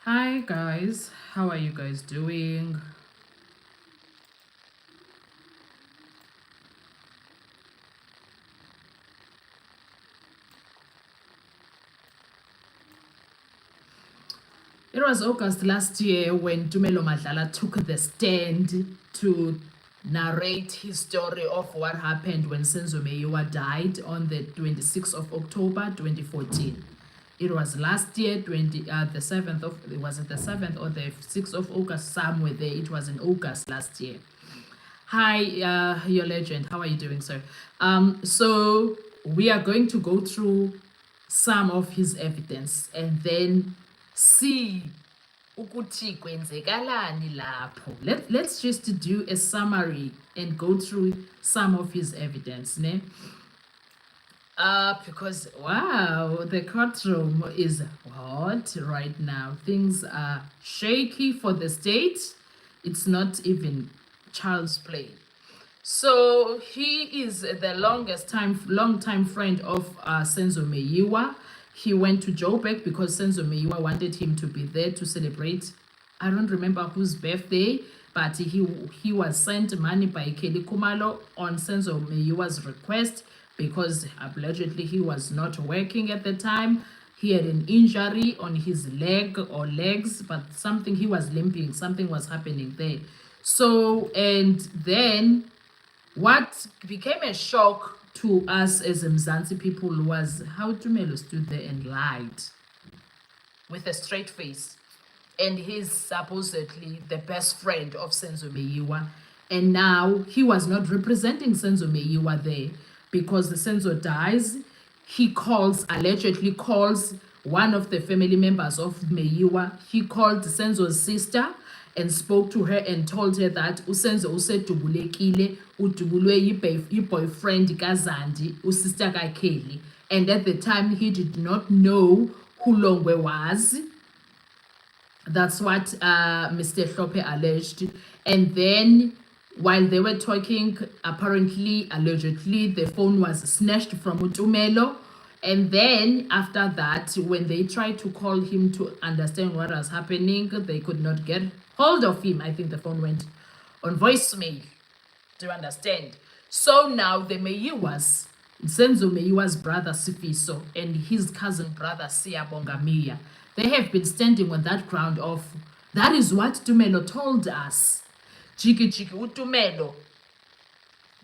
Hi guys, how are you guys doing? It was August last year when Tumelo Madlala took the stand to narrate his story of what happened when Senzo Meyiwa died on the 26th of October 2014. It was last year, the 7th of, was it the 7th or the 6th of August, somewhere there. It was in August last year. Hi, your legend. How are you doing, sir? So we are going to go through some of his evidence and then see ukuthi kwenzekalani lapho. Let's just do a summary and go through some of his evidence, ne? Because wow, the courtroom is hot right now. Things are shaky for the state. It's not even child's play. So he is the long time friend of Senzo Meyiwa. He went to Joburg because Senzo Meyiwa wanted him to be there to celebrate. I don't remember whose birthday, but he was sent money by Kelly Kumalo on Senzo Meyiwa's request because allegedly he was not working at the time. He had an injury on his leg or legs, but something, he was limping, something was happening there. So, and then what became a shock to us as Mzansi people was how Tumelo stood there and lied with a straight face. And he's supposedly the best friend of Senzo Meyiwa. And now he was not representing Senzo Meyiwa there because the Senzo dies. He allegedly calls one of the family members of Meyiwa. He called Senzo's sister and spoke to her and told her that uSenzo usedubulekile, udubulwe yi-boyfriend kaZandi, usister kaKelly. And at the time, he did not know who Longwe was. That's what Mr. Hlope alleged. And then while they were talking, apparently, allegedly, the phone was snatched from Utumelo. And then after that, when they tried to call him to understand what was happening, they could not get hold of him. I think the phone went on voicemail. Do you understand? So now the Meyiwas, Senzo Meyiwa's brother Sifiso and his cousin brother Siyabonga Miya, they have been standing on that ground of, that is what Tumelo told us. Jiki Jiki Utumelo.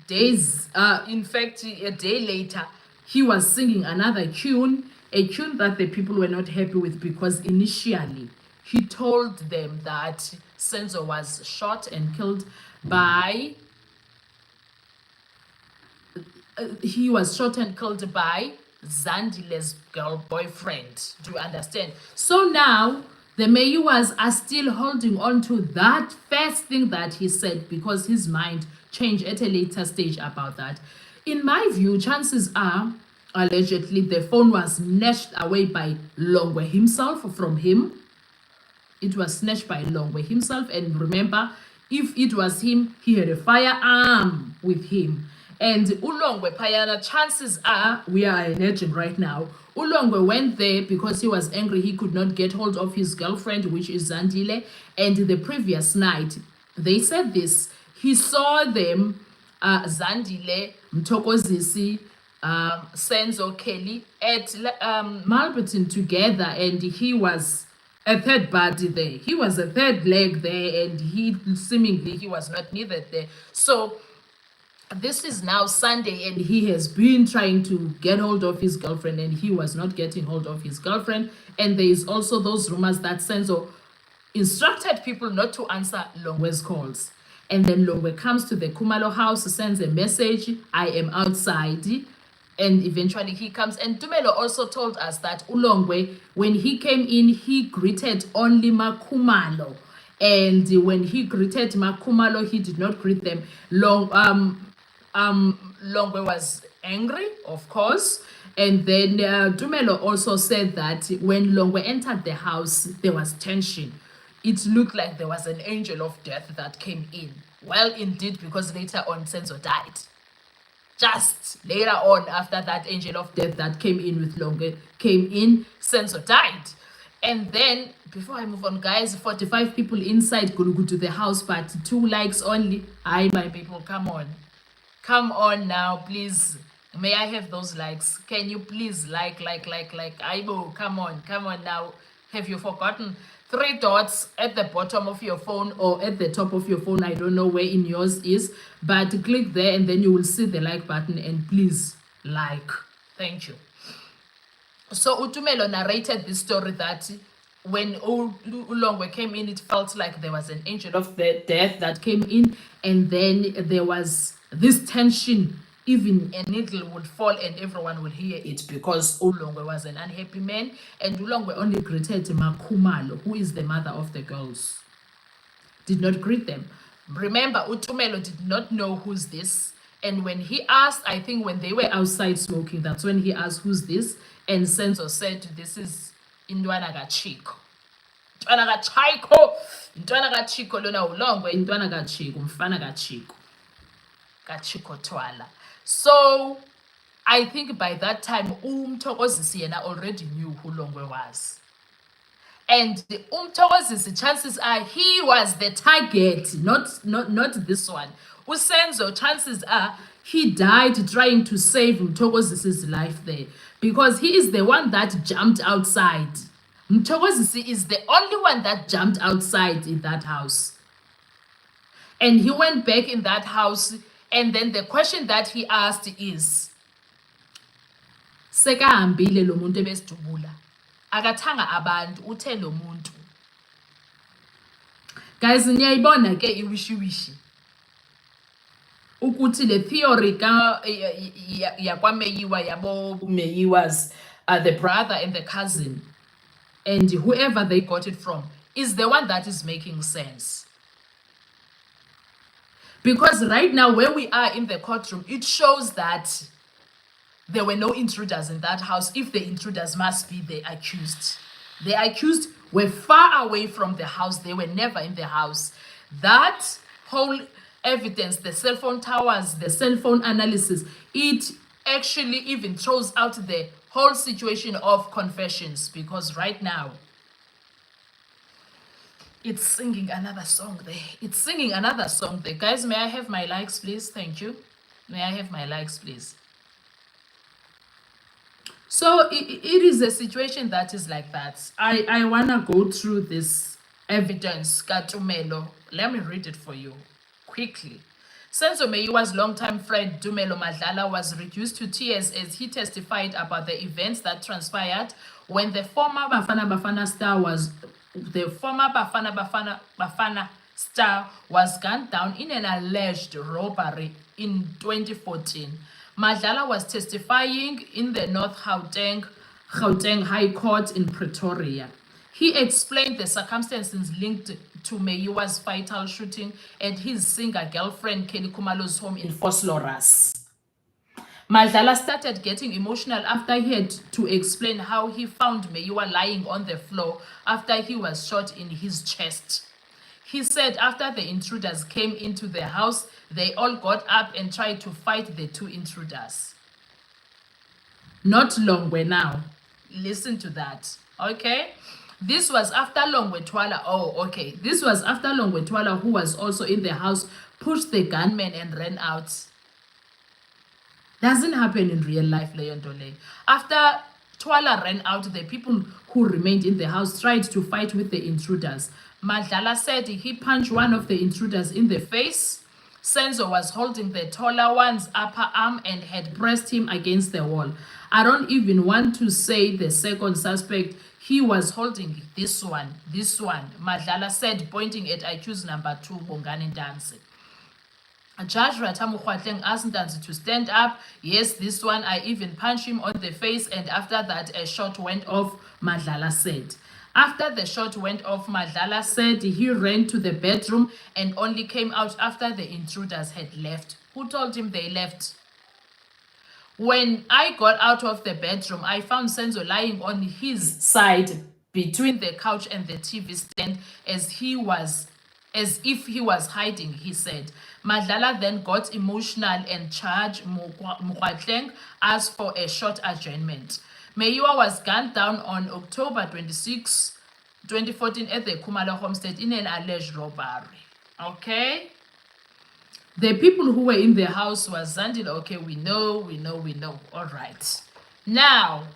Days, in fact, a day later, he was singing another tune, a tune that the people were not happy with because initially he told them that Senzo was shot and killed by Zandile's girl boyfriend. Do you understand? So now the Meyiwas are still holding on to that first thing that he said because his mind changed at a later stage about that. In my view, chances are, allegedly, the phone was snatched away by Longwe himself from him. It was snatched by Longwe himself. And remember, if it was him, he had a firearm with him. And Ulongwe Payana, chances are, we are alleging right now, Ulongwe went there because he was angry he could not get hold of his girlfriend, which is Zandile. And the previous night, they said this, he saw them, Zandile, Mtokozisi, Senzo, Kelly, at Malberton together, and he was a third body there. He was a third leg there, and he was not needed there. So this is now Sunday, and he has been trying to get hold of his girlfriend, and he was not getting hold of his girlfriend. And there is also those rumors that Senzo instructed people not to answer Longwe's calls. And then Longwe comes to the Kumalo house, sends a message, I am outside. And eventually he comes. And Tumelo also told us that Ulongwe, when he came in, he greeted only Makumalo. And when he greeted Makumalo, he did not greet them. Longwe was angry, of course. And then Tumelo also said that when Longwe entered the house, there was tension. It looked like there was an angel of death that came in. Well, indeed, because later on, Senzo died. Just later on, after that angel of death that came in with Longwe came in, Senzo died. And then, before I move on, guys, 45 people inside Gulugu to the house party, 2 likes only. Hi, my people, come on. Come on now, please. May I have those likes? Can you please like? Aibo, come on now. Have you forgotten? 3 dots at the bottom of your phone or at the top of your phone. I don't know where in yours is, but click there and then you will see the like button, and please like. Thank you. So Utumelo narrated this story that when Ulongwe came in, it felt like there was an angel of death that came in, and then there was this tension. Even a needle would fall and everyone would hear it, because Ulongwe was an unhappy man, and Ulongwe only greeted Makumalo, who is the mother of the girls. Did not greet them. Remember, Utumelo did not know who's this. And when he asked, I think when they were outside smoking, that's when he asked, who's this? And Senzo said, this is Indwana Gachiko. Indwana Gachiko. Indwana Gachiko lona Ulongwe. Indwana Gachiko. Mfana Gachiko. Gachiko Twala. So, I think by that time, Mthokozisi yena already knew who Ulongwe was. And Mthokozisi, chances are he was the target, not this one. Senzo, chances are he died trying to save Mthokozisi's life there, because he is the one that jumped outside. Mthokozisi is the only one that jumped outside in that house. And he went back in that house, and then the question that he asked is, sekahambile lo muntu ebesidubula, akathanga abantu, uthe lo muntu. Guys, niyayibona ke iwishiwishi ukuthi le theory ka yakwameyiwa yabo Meyiwas, the brother and the cousin, and whoever they got it from, is the one that is making sense. Because right now, where we are in the courtroom, it shows that there were no intruders in that house. If the intruders must be the accused. The accused were far away from the house. They were never in the house. That whole evidence, the cell phone towers, the cell phone analysis, it actually even throws out the whole situation of confessions, because right now, it's singing another song there. It's singing another song there. Guys, may I have my likes, please? Thank you. May I have my likes, please? So it is a situation that is like that. I want to go through this evidence, Katumelo. Let me read it for you quickly. Senzo Meyiwa's longtime friend Dumelo Madlala was reduced to tears as he testified about the events that transpired when the former Bafana Bafana star was gunned down in an alleged robbery in 2014. Madlala was testifying in the North Gauteng High Court in Pretoria. He explained the circumstances linked to Meyiwa's fatal shooting at his singer girlfriend Kelly Kumalo's home in Vosloorus. Madlala started getting emotional after he had to explain how he found Meyiwa lying on the floor after he was shot in his chest. He said after the intruders came into the house, they all got up and tried to fight the 2 intruders. Not Longwe now. Listen to that, okay? This was after Longwe Twala. Oh, okay. This was after Longwe Twala, who was also in the house, pushed the gunman and ran out. Doesn't happen in real life, Leontole. After Twala ran out, the people who remained in the house tried to fight with the intruders. Madlala said he punched one of the intruders in the face. Senzo was holding the taller one's upper arm and had pressed him against the wall. I don't even want to say the second suspect. He was holding this one. Madlala said, pointing at accused number 2, Bongani Dansi. Judge Ratamu Khwatleng asked Ntanzi to stand up. Yes, this one, I even punched him on the face, and after that, a shot went off, Madlala said. After the shot went off, Madlala said he ran to the bedroom and only came out after the intruders had left. Who told him they left? When I got out of the bedroom, I found Senzo lying on his side between the couch and the TV stand as if he was hiding, he said. Madlala then got emotional and charged Mokwatleng asked for a short adjournment. Meyiwa was gunned down on October 26, 2014 at the Khumalo homestead in an alleged robbery. Okay? The people who were in the house was Zandile. Okay, we know. All right. Now,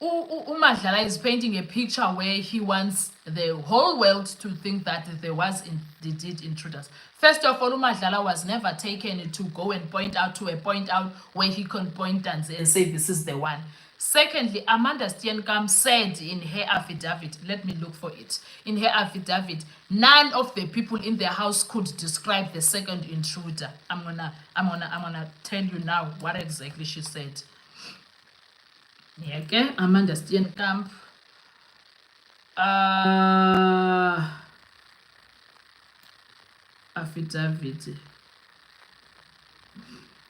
Umadlala is painting a picture where he wants the whole world to think that there was indeed intruders. First of all, Umadlala was never taken to go and point out where he can point and say this is the one. Secondly, Amanda Steenkamp said in her affidavit, let me look for it. In her affidavit, none of the people in the house could describe the second intruder. I'm gonna tell you now what exactly she said. Yeah, okay, Amanda Steenkamp. Affidavit.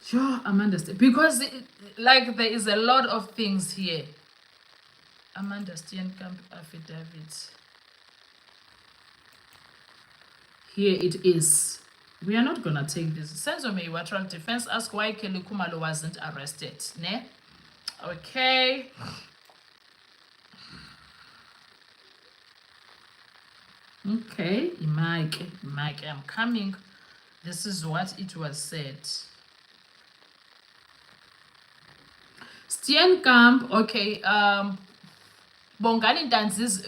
Sure, Amanda Steenkamp. Because like there is a lot of things here. Amanda Steenkamp affidavit. Here it is. We are not gonna take this. Senzo Meyiwa trial defense ask why Kelly Khumalo wasn't arrested. Ne? Okay. Okay, Mike, I'm coming. This is what it was said. Steenkamp, okay, Bongani Ntanzi's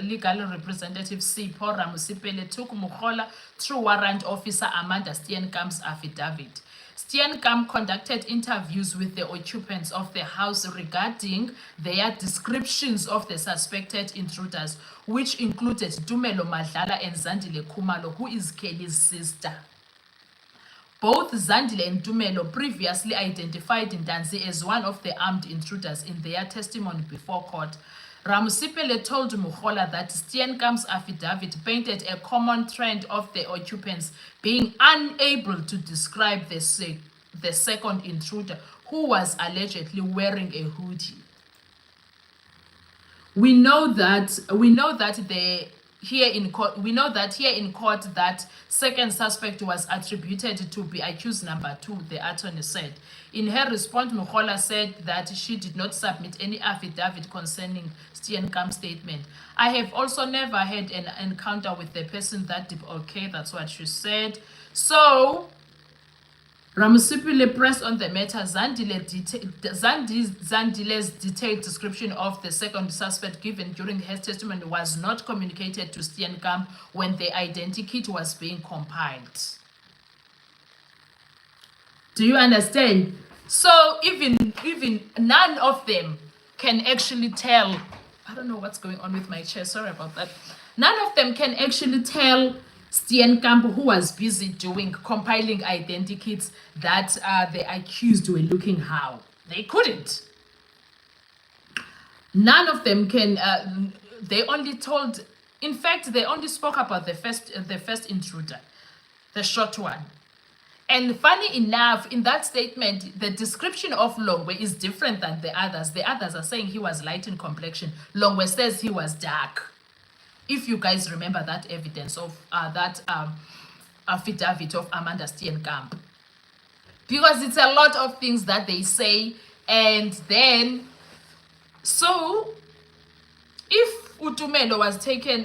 legal representative Sipho Ramusipele took Mukhola through warrant officer Amanda Steenkamp's affidavit. Steenkamp conducted interviews with the occupants of the house regarding their descriptions of the suspected intruders, which included Dumelo Madlala and Zandile Khumalo, who is Kelly's sister. Both Zandile and Dumelo previously identified Ntanzi as one of the armed intruders in their testimony before court. Ramusipele told Mukhola that Steenkamp's affidavit painted a common trend of the occupants being unable to describe the second intruder, who was allegedly wearing a hoodie. We know that here in court that second suspect was attributed to be accused number 2, the attorney said. In her response, Mukhola said that she did not submit any affidavit concerning Steenkamp's statement. I have also never had an encounter with the person that did. Okay, that's what she said. So, Ramusipele pressed on the matter. Zandile's detailed description of the second suspect given during her testimony was not communicated to Steenkamp when the identikit was being compiled. Do you understand? So even none of them can actually tell. I don't know what's going on with my chair. Sorry about that. None of them can actually tell Steenkamp, who was busy compiling identikits, that the accused were looking how. They couldn't. None of them can. They only told. In fact, they only spoke about the first intruder, the short one. And funny enough, in that statement, the description of Longwe is different than the others. The others are saying he was light in complexion. Longwe says he was dark. If you guys remember that evidence of that affidavit of Amanda Steenkamp. Because it's a lot of things that they say. And then, so, if Utumelo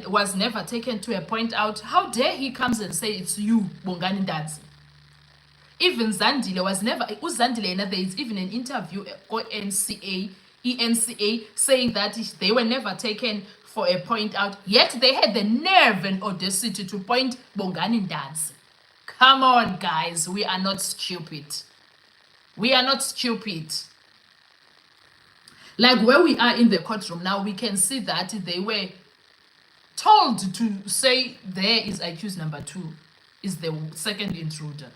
was never taken to a point out, how dare he comes and say it's you, Bongani Ntanzi? Even Zandile was never, Zandile, there is even an interview or ENCA saying that they were never taken for a point out, yet they had the nerve and audacity to point Bongani Ntanzi. Come on, guys, we are not stupid. We are not stupid. Like where we are in the courtroom now, we can see that they were told to say there is accused number 2, is the second intruder.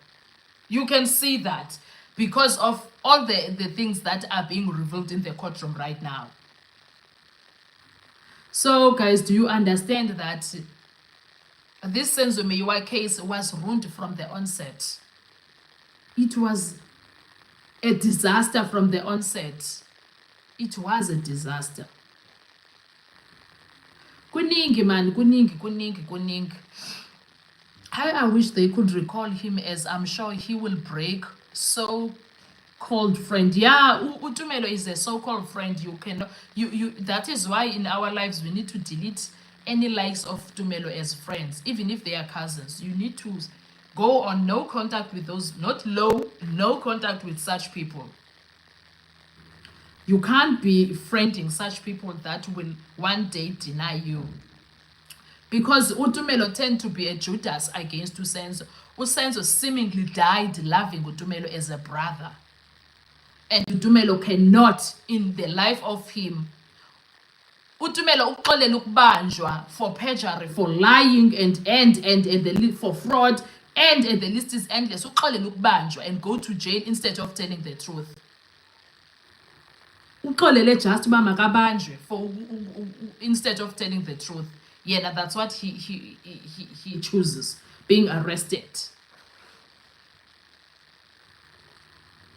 You can see that because of all the things that are being revealed in the courtroom right now. So, guys, do you understand that this Senzo Meyiwa case was ruined from the onset? It was a disaster from the onset. It was a disaster. Kuningi, man, kuningi. I wish they could recall him, as I'm sure he will break so called friend. Yeah, Utumelo is a so-called friend. You cannot you that is why in our lives we need to delete any likes of Tumelo as friends, even if they are cousins. You need to go on no contact with those, no contact with such people. You can't be friending such people that will one day deny you. Because Utumelo tend to be a Judas against Senzo. Senzo seemingly died loving Utumelo as a brother. And Utumelo cannot, in the life of him, Utumelo uxolela ukubanjwa for perjury, for lying and the for fraud, and the list is endless. Uxolela ukubanjwa and go to jail instead of telling the truth. Uxolele just uba makabanjwe for instead of telling the truth. Yeah, that's what he chooses, being arrested.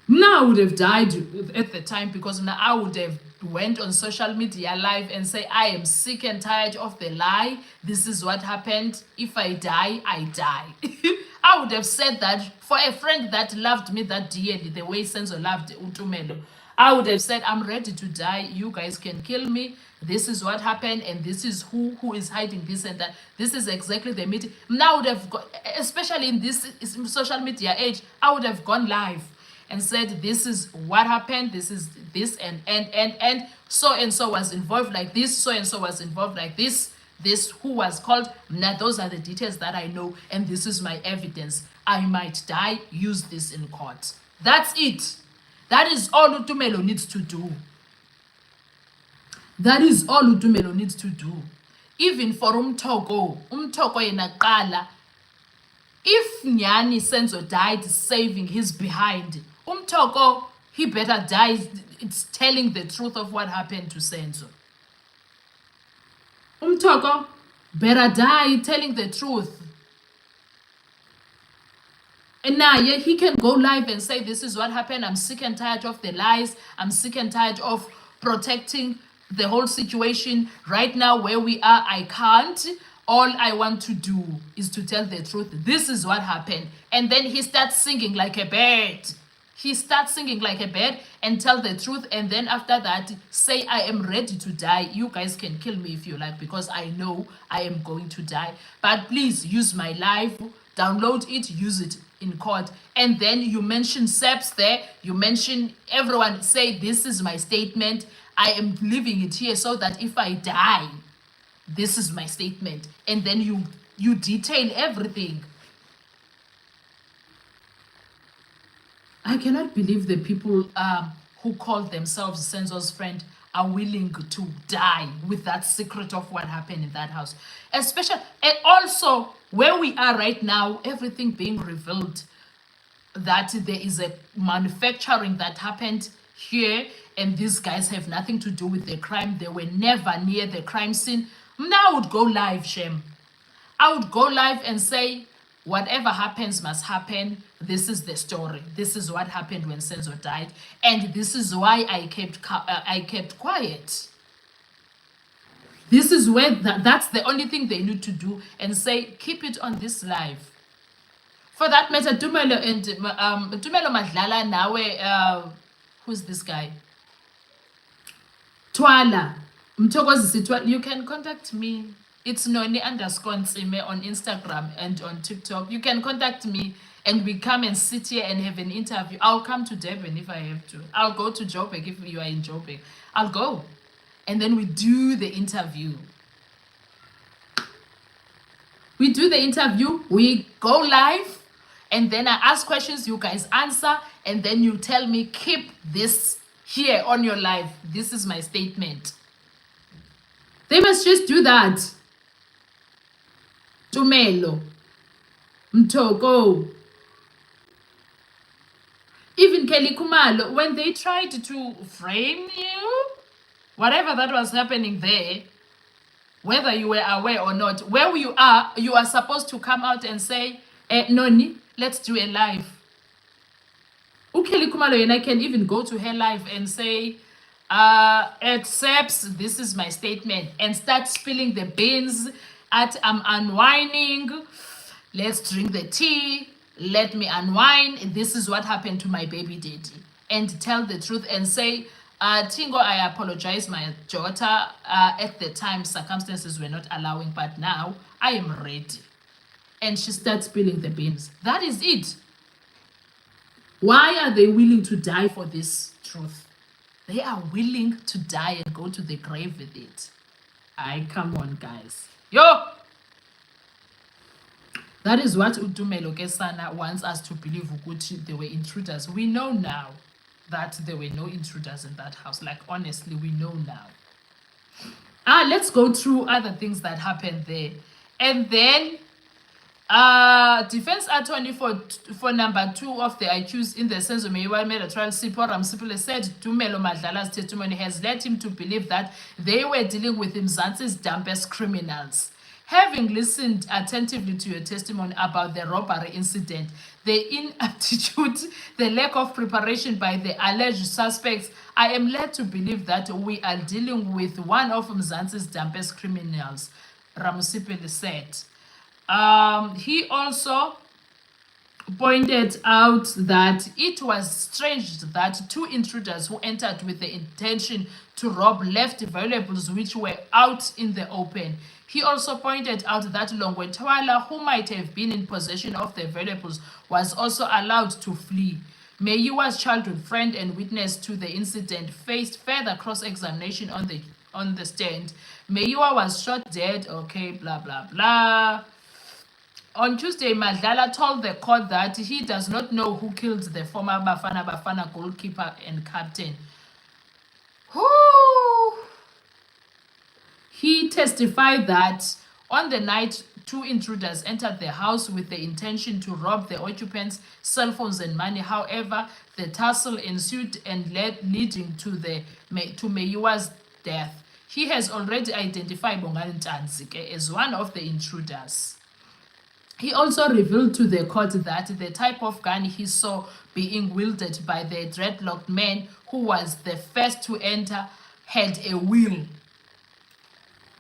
Now I would have died at the time, because now I would have went on social media live and say, I am sick and tired of the lie. This is what happened. If I die, I die. I would have said that for a friend that loved me that dearly, the way Senzo loved Utumelo. I would have said, I'm ready to die. You guys can kill me. This is what happened, and this is who is hiding this and that. This is exactly the meeting. Now I would have especially in this social media age, I would have gone live and said, this is what happened, this is this, and so was involved like this, so and so was involved like this who was called. Now those are the details that I know, and this is my evidence. I might die, use this in court. That's it. That is all Utumelo needs to do. That is all Utumelo needs to do. Even for umtoko yena qala, if Nyani Senzo died saving his behind, umtoko, he better die. It's telling the truth of what happened to Senzo. Umtoko better die telling the truth. And now, yeah, he can go live and say, this is what happened. I'm sick and tired of the lies. I'm sick and tired of protecting the whole situation. Right now, where we are, I can't. All I want to do is to tell the truth. This is what happened. And then he starts singing like a bird. He starts singing like a bird and tell the truth. And then after that, say, I am ready to die. You guys can kill me if you like, because I know I am going to die. But please use my life. Download it, use it in court. And then you mention SEPs there. You mention everyone. Say, this is my statement. I am leaving it here so that if I die, this is my statement. And then you detail everything. I cannot believe the people who call themselves Senzo's friend are willing to die with that secret of what happened in that house. Especially, and also where we are right now, everything being revealed, that there is a manufacturing that happened here, and these guys have nothing to do with the crime. They were never near the crime scene. Now I would go live, Shem. I would go live and say, whatever happens must happen. This is the story. This is what happened when Senzo died, and this is why I kept quiet. This is where that's the only thing they need to do, and say, keep it on this live. For that matter, Tumelo and Tumelo Madlala nawe, who's this guy? Twala. You can contact me. It's Noni_Ntsime on Instagram and on TikTok. You can contact me and we come and sit here and have an interview. I'll come to Durban if I have to. I'll go to Joburg if you are in Joburg. I'll go. And then we do the interview. We do the interview. We go live. And then I ask questions. You guys answer. And then you tell me, keep this here on your live. This is my statement. They must just do that. Tumelo, Mtoko, even Kelly Kumalo, when they tried to frame you, whatever that was happening there, whether you were aware or not, where you are supposed to come out and say, Noni, let's do a live. Kelly Kumalo and I can even go to her live and say, accepts, this is my statement, and start spilling the beans at I'm unwinding. Let's drink the tea. Let me unwind. This is what happened to my baby daddy. and tell the truth and say, Tingo, I apologize, my daughter. At the time, circumstances were not allowing, but now I am ready. And she starts spilling the beans. That is it. Why are they willing to die for this truth? They are willing to die and go to the grave with it. Come on, guys. Yo! That is what Utumelo Kesana wants us to believe there were intruders. We know now that there were no intruders in that house. Like, honestly, we know now. Let's go through other things that happened there. And then, defense attorney for number 2 of the accused in the Senzo Meyiwa murder trial, Sipho Ramsipule, said Tumelo Madlala's testimony has led him to believe that they were dealing with Mzansi's dumbest criminals. Having listened attentively to your testimony about the robbery incident, the inaptitude, the lack of preparation by the alleged suspects, I am led to believe that we are dealing with one of Mzansi's dumbest criminals, Ramsipule said. He also pointed out that it was strange that 2 intruders who entered with the intention to rob left valuables which were out in the open. He also pointed out that Longwetwala, who might have been in possession of the valuables, was also allowed to flee. Meyiwa's childhood friend and witness to the incident faced further cross-examination on the stand. Meyiwa was shot dead, okay, blah, blah, blah. On Tuesday, Madlala told the court that he does not know who killed the former Bafana goalkeeper and captain. He testified that on the night 2 intruders entered the house with the intention to rob the occupants' cell phones and money. However, the tussle ensued and leading to Meyiwa's death. He has already identified Bongani Ntanzike as one of the intruders. He also revealed to the court that the type of gun he saw being wielded by the dreadlocked man who was the first to enter had a wheel.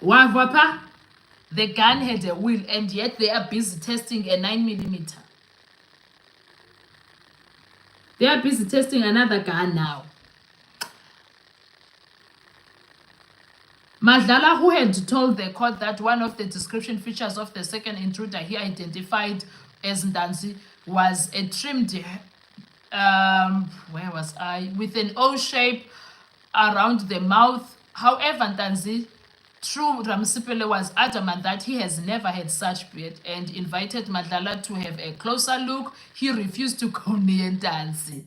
Wavapa? The gun had a wheel, and yet they are busy testing a 9mm. They are busy testing another gun now. Madlala, who had told the court that one of the description features of the second intruder he identified as Ndanzi was a trimmed, with an O shape around the mouth. However, Ndanzi, through Ramsipule, was adamant that he has never had such beard and invited Madlala to have a closer look. He refused to go near Ndanzi.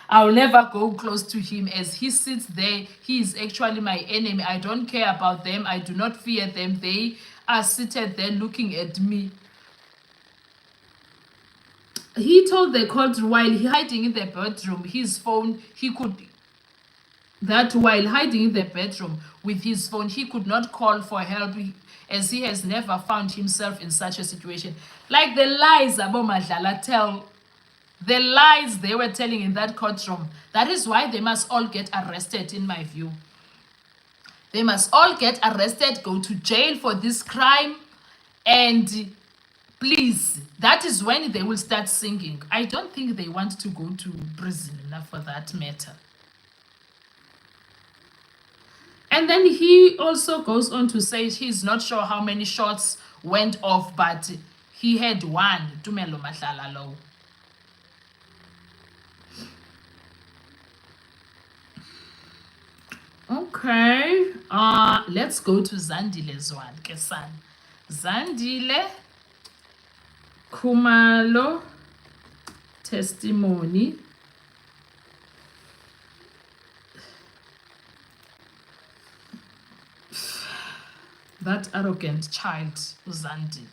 I'll never go close to him. As he sits there, he is actually my enemy. I don't care about them. I do not fear them. They are seated there looking at me. He told the court while hiding in the bedroom, while hiding in the bedroom with his phone, he could not call for help as he has never found himself in such a situation. Like the lies Abo Madlala tell, the lies they were telling in that courtroom. That is why they must all get arrested, in my view. They must all get arrested, go to jail for this crime, and please, that is when they will start singing. I don't think they want to go to prison enough for that matter. And then he also goes on to say he's not sure how many shots went off, but he had one. Tumelo Madlala lo. Okay, let's go to Zandile's one, Kesan. Zandile, Kumalo, testimony. That arrogant child, Zandile.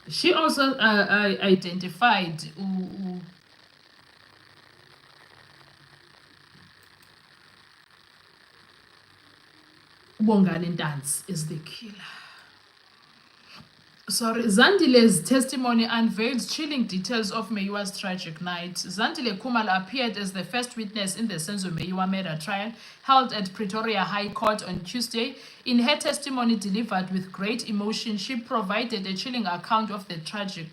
She also identified Bongani Dance is the killer. Zandile's testimony unveils chilling details of Meyiwa's tragic night. Zandile Kumalo appeared as the first witness in the Senzo Meyiwa murder trial held at Pretoria High Court on Tuesday. In her testimony delivered with great emotion, she provided a chilling account of the tragic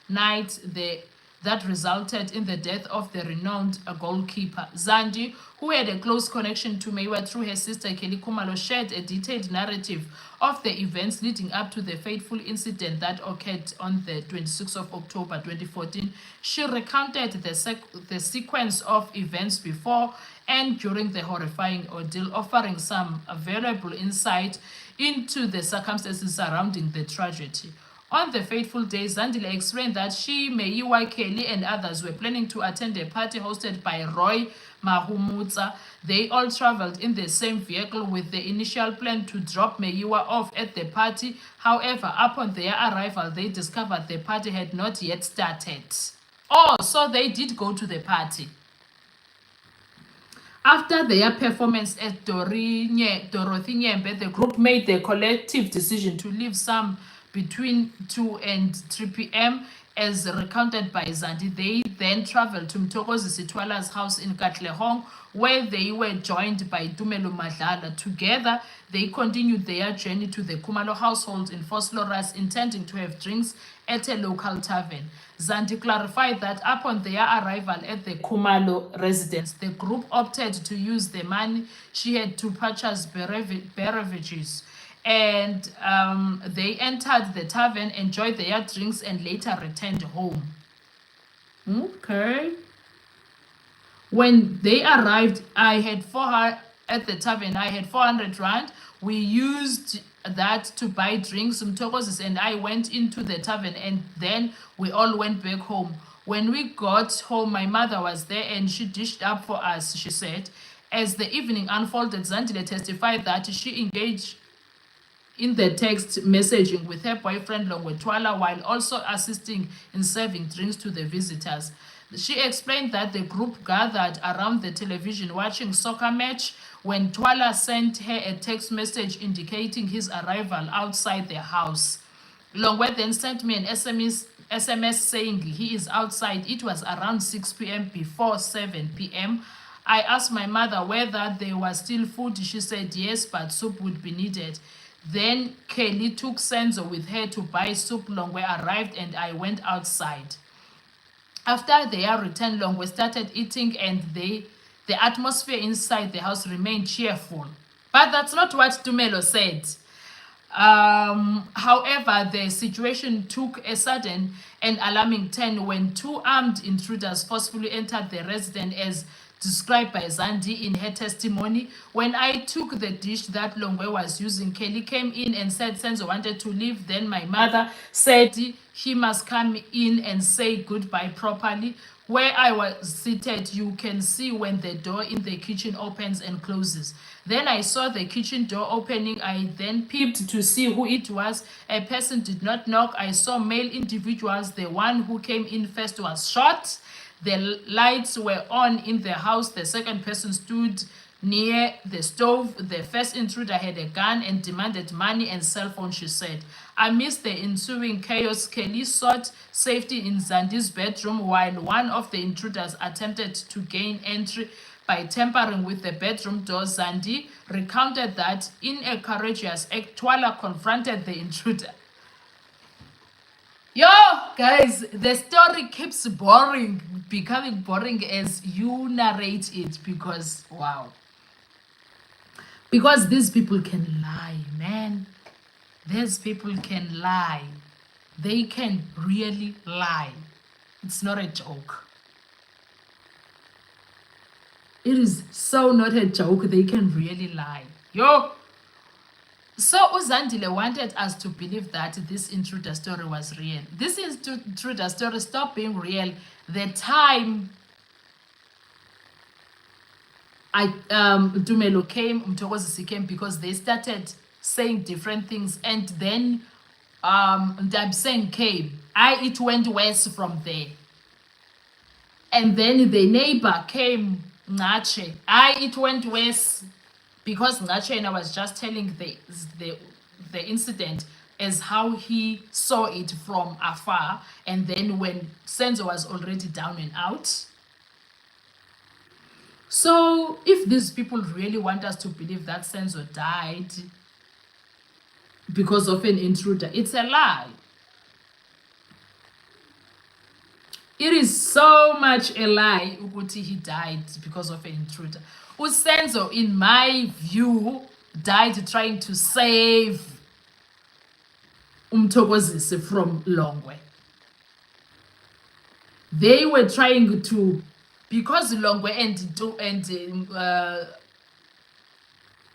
night, the that resulted in the death of the renowned goalkeeper. Zandi, who had a close connection to Meyiwa through her sister Kelly Khumalo, shared a detailed narrative of the events leading up to the fateful incident that occurred on the 26th of October 2014. She recounted the sequence of events before and during the horrifying ordeal, offering some valuable insight into the circumstances surrounding the tragedy. On the fateful day, Zandile explained that she, Meyiwa, Kelly, and others were planning to attend a party hosted by Roy Mahumutsa. They all traveled in the same vehicle with the initial plan to drop Meyiwa off at the party. However, upon their arrival, they discovered the party had not yet started. Oh, so they did go to the party. After their performance at Dorothy Nyembe, the group made the collective decision to leave some between 2 and 3 p.m. as recounted by Zandi. They then traveled to Mtokozi Sitwala's house in Katlehong, where they were joined by Tumelo Madlala. Together, they continued their journey to the Khumalo household in Vosloorus, intending to have drinks at a local tavern. Zandi clarified that upon their arrival at the Khumalo residence, the group opted to use the money she had to purchase beverages. And they entered the tavern, enjoyed their drinks, and later returned home. Okay. When they arrived, at the tavern, I had 400 rand. We used that to buy drinks. Mtokozis and I went into the tavern, and then we all went back home. When we got home, my mother was there and she dished up for us, she said. As the evening unfolded, Zandile testified that she engaged in the text messaging with her boyfriend Longwetwala while also assisting in serving drinks to the visitors. She explained that the group gathered around the television watching soccer match when Twala sent her a text message indicating his arrival outside their house. Longwe then sent me an SMS saying he is outside. It was around 6 p.m. before 7 p.m. I asked my mother whether there was still food. She said yes, but soup would be needed. Then Kelly took Senzo with her to buy soup. Longwe arrived and I went outside. After their return, Longwe started eating and the atmosphere inside the house remained cheerful. But that's not what Tumelo said. However, the situation took a sudden and alarming turn when 2 armed intruders forcefully entered the residence as described by Zandi in her testimony. When I took the dish that Longwe was using, Kelly came in and said Senzo wanted to leave. Then my mother said he must come in and say goodbye properly. Where I was seated, you can see when the door in the kitchen opens and closes. Then I saw the kitchen door opening. I then peeped to see who it was. A person did not knock. I saw male individuals. The one who came in first was shot. The lights were on in the house. The second person stood near the stove. The first intruder had a gun and demanded money and cell phone, she said. Amidst the ensuing chaos, Kelly sought safety in Zandi's bedroom while one of the intruders attempted to gain entry by tampering with the bedroom door. Zandi recounted that in a courageous act, Twala confronted the intruder. Yo, guys, the story keeps becoming boring as you narrate it because, wow. Because these people can lie, man. These people can lie. They can really lie. It's not a joke. It is so not a joke. They can really lie. Yo. So Zandile wanted us to believe that this intruder story was real. This intruder story stopped being real the time Tumelo came, Mtokozisi came, because they started saying different things, and then Ndabseng came. It went worse from there. And then the neighbor came, Ngache. It went worse because Ngache was just telling the incident as how he saw it from afar, and then when Senzo was already down and out. So if these people really want us to believe that Senzo died because of an intruder, it's a lie. It is so much a lie ukuthi he died because of an intruder. Senzo, in my view, died trying to save Umthokozisi from Longwe. They were trying to, because Longwe and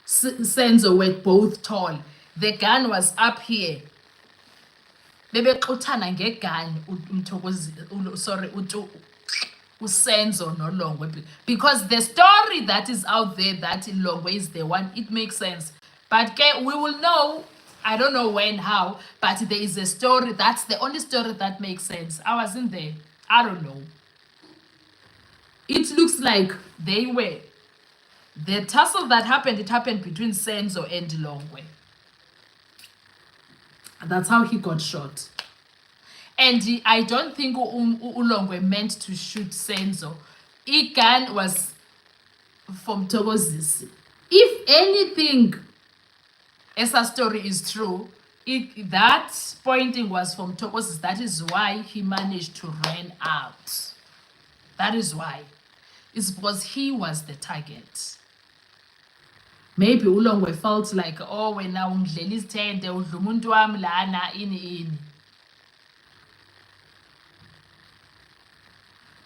Senzo were both tall. The gun was up here. Bebexuthana ngegun uSenzo no Longwe, because the story that is out there that Longwe is the one, it makes sense. But we will know, I don't know when, how, but there is a story. That's the only story that makes sense. I wasn't there. I don't know. It looks like they were. The tussle that happened, it happened between Senzo and Longwe. That's how he got shot. And I don't think Ulongwe meant to shoot Senzo. Gun was from Thokozisi. If anything, as a story is true, that pointing was from Thokozisi. That is why he managed to run out. That is why. It's because he was the target. Maybe Ulongwe felt like, oh, when now ungidlela izithende udla umuntu wami lana ini.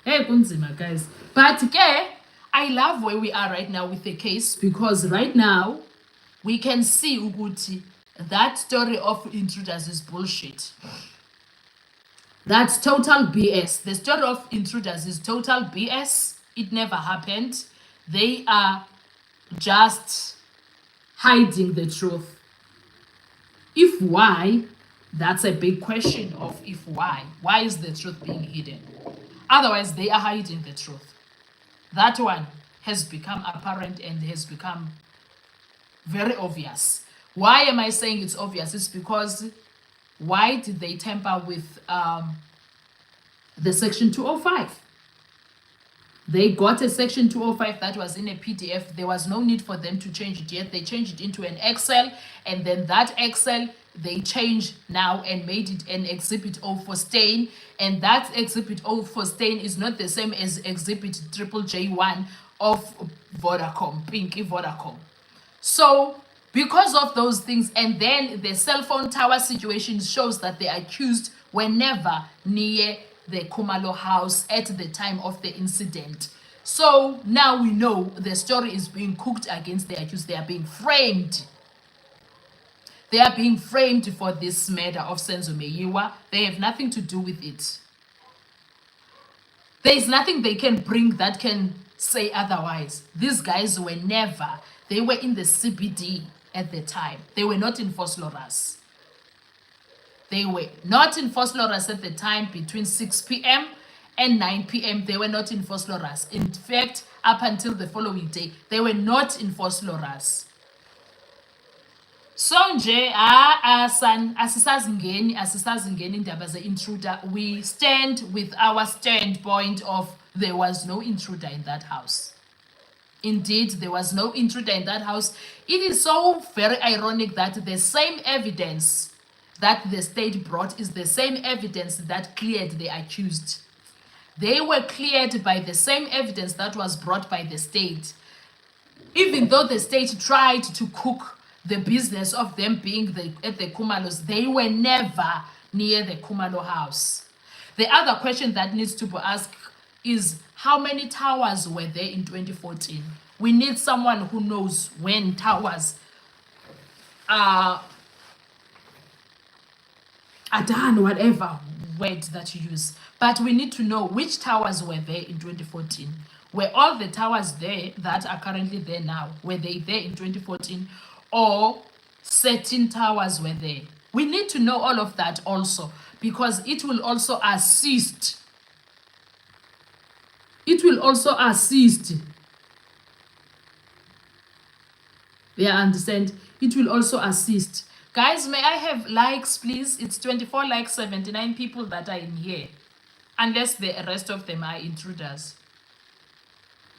Hey, kunzima, guys. But I love where we are right now with the case, because right now we can see ukuthi that story of intruders is bullshit. That's total BS. The story of intruders is total BS. It never happened. They are just hiding the truth. If why, that's a big question of if why. Why is the truth being hidden? Otherwise, they are hiding the truth. That one has become apparent and has become very obvious. Why am I saying it's obvious? It's because why did they tamper with the Section 205? They got a Section 205 that was in a PDF. There was no need for them to change it yet. They changed it into an Excel, and then that Excel they changed now and made it an Exhibit O for stain. And that Exhibit O for stain is not the same as Exhibit J1 of Vodacom, Pinky Vodacom. So because of those things, and then the cell phone tower situation shows that the accused were never near the Khumalo house at the time of the incident. So now we know the story is being cooked against the accused. They are being framed. They are being framed for this murder of Senzo Meyiwa. They have nothing to do with it. There is nothing they can bring that can say otherwise. These guys were never, they were in the CBD at the time. They were not in Vosloorus. They were not in Vosloorus at the time between 6 p.m. and 9 p.m. They were not in Vosloorus. In fact, up until the following day, they were not in Vosloorus. So nje asisazingeni indaba ze-intruder. We stand with our standpoint of there was no intruder in that house. Indeed, there was no intruder in that house. It is so very ironic that the same evidence that the state brought is the same evidence that cleared the accused. They were cleared by the same evidence that was brought by the state. Even though the state tried to cook the business of them being at the Khumalos, they were never near the Khumalo house. The other question that needs to be asked is how many towers were there in 2014? We need someone who knows when towers are done, whatever word that you use. But we need to know which towers were there in 2014. Were all the towers there that are currently there now, were they there in 2014? Or certain towers were there? We need to know all of that also, because it will also assist. It will also assist. Yeah, understand? It will also assist. Guys, may I have likes, please? It's 24 likes, 79 people that are in here. Unless the rest of them are intruders.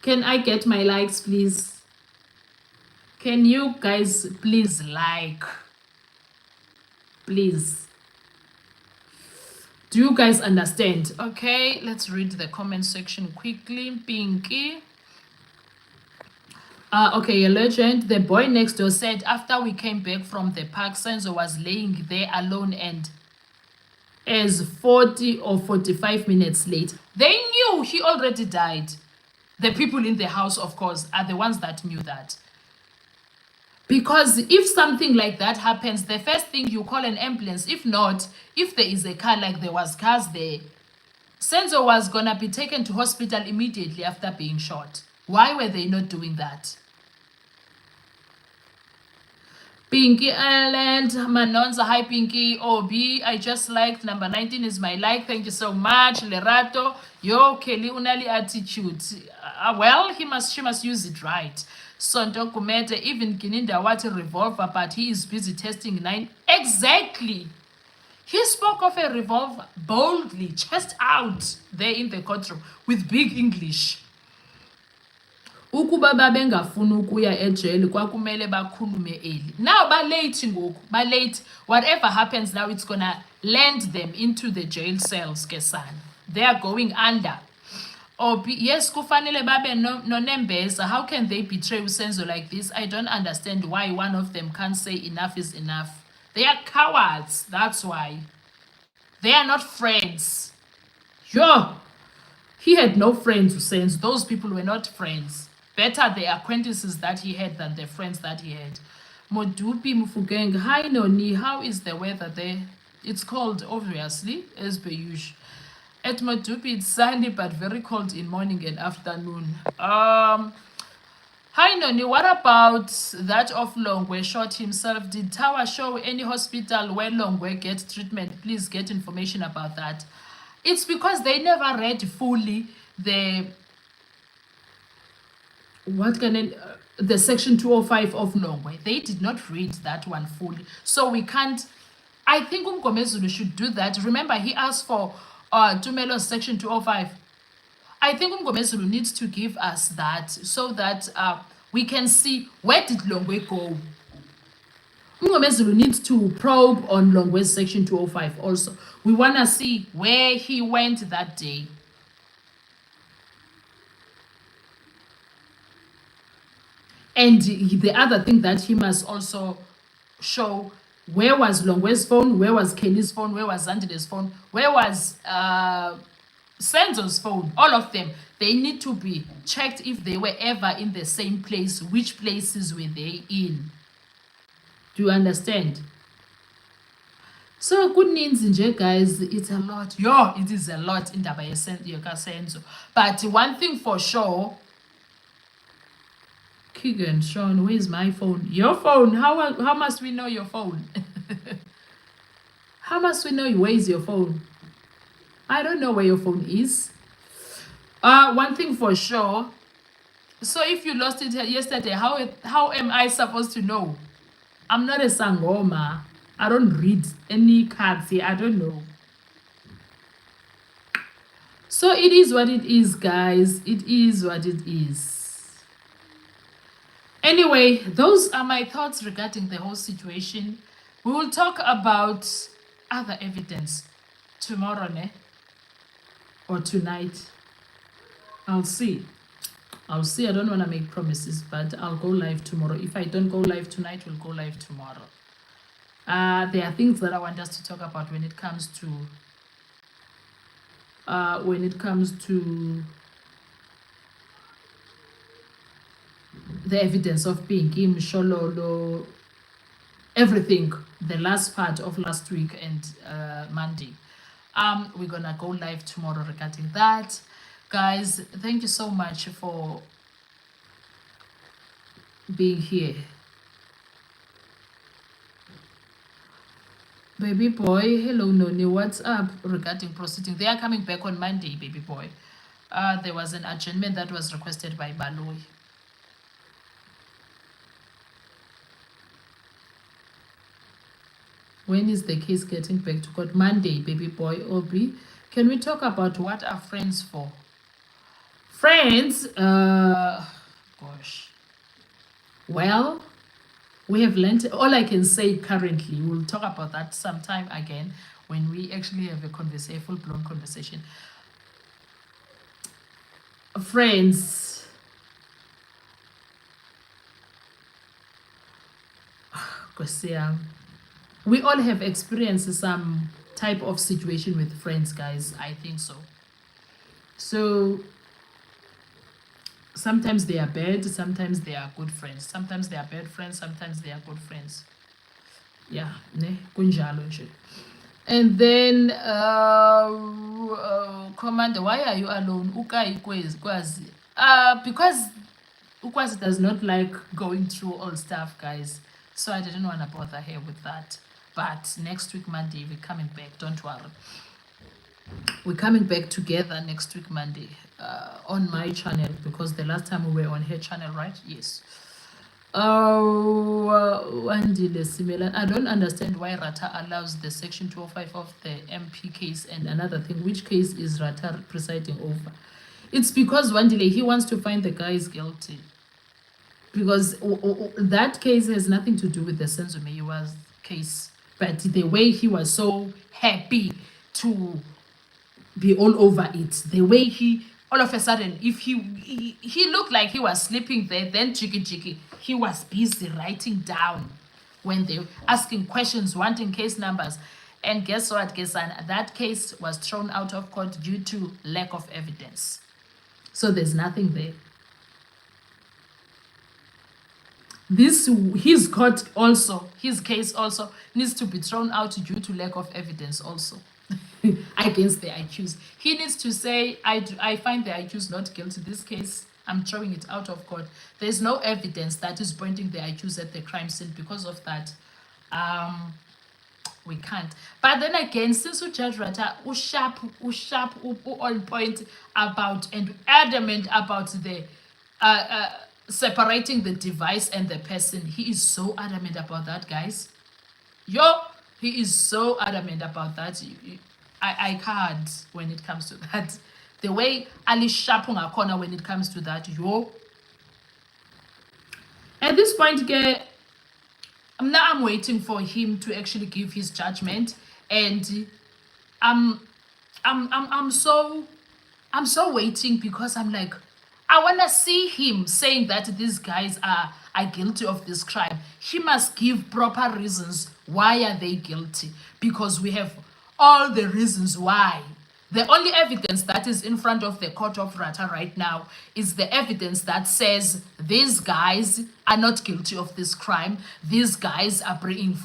Can I get my likes, please? Can you guys please like? Please. Do you guys understand? Okay, let's read the comment section quickly. Pinky. Okay, a legend. The boy next door said after we came back from the park, Senzo was laying there alone and as 40 or 45 minutes late. They knew he already died. The people in the house, of course, are the ones that knew that. Because if something like that happens, the first thing you call an ambulance. If not, if there is a car, like there was cars there, Senzo was gonna be taken to hospital immediately after being shot. Why were they not doing that? Pinky Island, Manonza, hi Pinky, Obi, I just liked number 19 is my like, thank you so much. Lerato, yo, Kelly, unali attitude. Well, she must use it right. Sonto Kumete, even Kininda what a revolver, but he is busy testing 9. Exactly. He spoke of a revolver boldly, chest out, there in the courtroom, with big English. Ukuba babengafuna ukuya ejele kwakumele bakhulume eli. Now balate ngoku, balate. Whatever happens now, it's gonna land them into the jail cells, kesana. They are going under. Oh, yes, kufanele babe nonembeza. How can they betray Senzo like this? I don't understand why one of them can't say enough is enough. They are cowards, that's why. They are not friends. Yo, he had no friends, Senzo. Those people were not friends. Better the acquaintances that he had than the friends that he had. Modupi Mufugeng, hi Noni, how is the weather there? It's cold, obviously, as per usual. At Modupi, it's sunny but very cold in morning and afternoon. Hi Noni, what about that of Longwe shot himself? Did Tower show any hospital where Longwe gets treatment? Please get information about that. It's because they never read fully the section 205 of Longwe. They did not read that one fully. So we can't, I think Umgomezulu should do that. Remember, he asked for Tumelo's section 205. I think Umgomezulu needs to give us that so that we can see where did Longwe go. Umgomezulu needs to probe on Longwe's section 205 also. We want to see where he went that day. And the other thing that he must also show, where was Longwe's phone, where was Kenny's phone, where was Zandile's phone, where was Senzo's phone, all of them. They need to be checked if they were ever in the same place, which places were they in. Do you understand? So good news, guys, it's a lot. Yo, it is a lot in Senzo. But one thing for sure, Keegan, Sean, where's my phone? Your phone? How must we know your phone? How must we know where's your phone? I don't know where your phone is. One thing for sure. So if you lost it yesterday, how am I supposed to know? I'm not a sangoma. I don't read any cards here. I don't know. So it is what it is, guys. It is what it is. Anyway, those are my thoughts regarding the whole situation. We will talk about other evidence tomorrow, ne? Or tonight. I'll see. I don't want to make promises, but I'll go live tomorrow. If I don't go live tonight, we'll go live tomorrow. There are things that I want us to talk about when it comes to the evidence of Pinky, Mshololo, everything, the last part of last week and Monday. We're gonna go live tomorrow regarding that. Guys, thank you so much for being here. Baby boy, hello Noni, what's up regarding proceeding? They are coming back on Monday, baby boy. There was an adjournment that was requested by Baloi. When is the case getting back to court? Monday, baby boy. Obi, can we talk about what are friends for? Friends, gosh. Well, we have learned, all I can say currently, we'll talk about that sometime again. when we actually have a full-blown conversation. Friends, we all have experienced some type of situation with friends, guys. I think so. So sometimes they are bad, sometimes they are good friends. Sometimes they are bad friends, sometimes they are good friends. Yeah, ne kunjalo nje. And then Commander, why are you alone? Ukai kwazi. Because Ukwazi does not like going through all stuff, guys. So I didn't want to bother her with that. But next week, Monday, we're coming back. Don't worry. We're coming back together next week, Monday, on my channel, because the last time we were on her channel, right? Yes. Zandile similar. I don't understand why Rata allows the section 205 of the MP case and another thing. Which case is Rata presiding over? It's because Zandile, he wants to find the guy is guilty. Because that case has nothing to do with the Senzo case. But the way he was so happy to be all over it, the way he, all of a sudden, if he looked like he was sleeping there, then jiggy, he was busy writing down when they were asking questions, wanting case numbers. And guess what, Gesan? That case was thrown out of court due to lack of evidence. So there's nothing there. His case also needs to be thrown out due to lack of evidence also against the accused. He needs to say, I find the accused not guilty. This case, I'm throwing it out of court. There's no evidence that is pointing the accused at the crime scene. Because of that, we can't. But then again, since Judge Rata on point about and adamant about the separating the device and the person, he is so adamant about that, guys. He is so adamant about that. I can't when it comes to that. The way Ali Shapunga corner when it comes to that, At this point, I'm waiting for him to actually give his judgment, and I'm so waiting, because I'm like, I want to see him saying that these guys are guilty of this crime. He must give proper reasons why are they guilty, because we have all the reasons why. The only evidence that is in front of the court of Rata right now is the evidence that says these guys are not guilty of this crime. These guys are being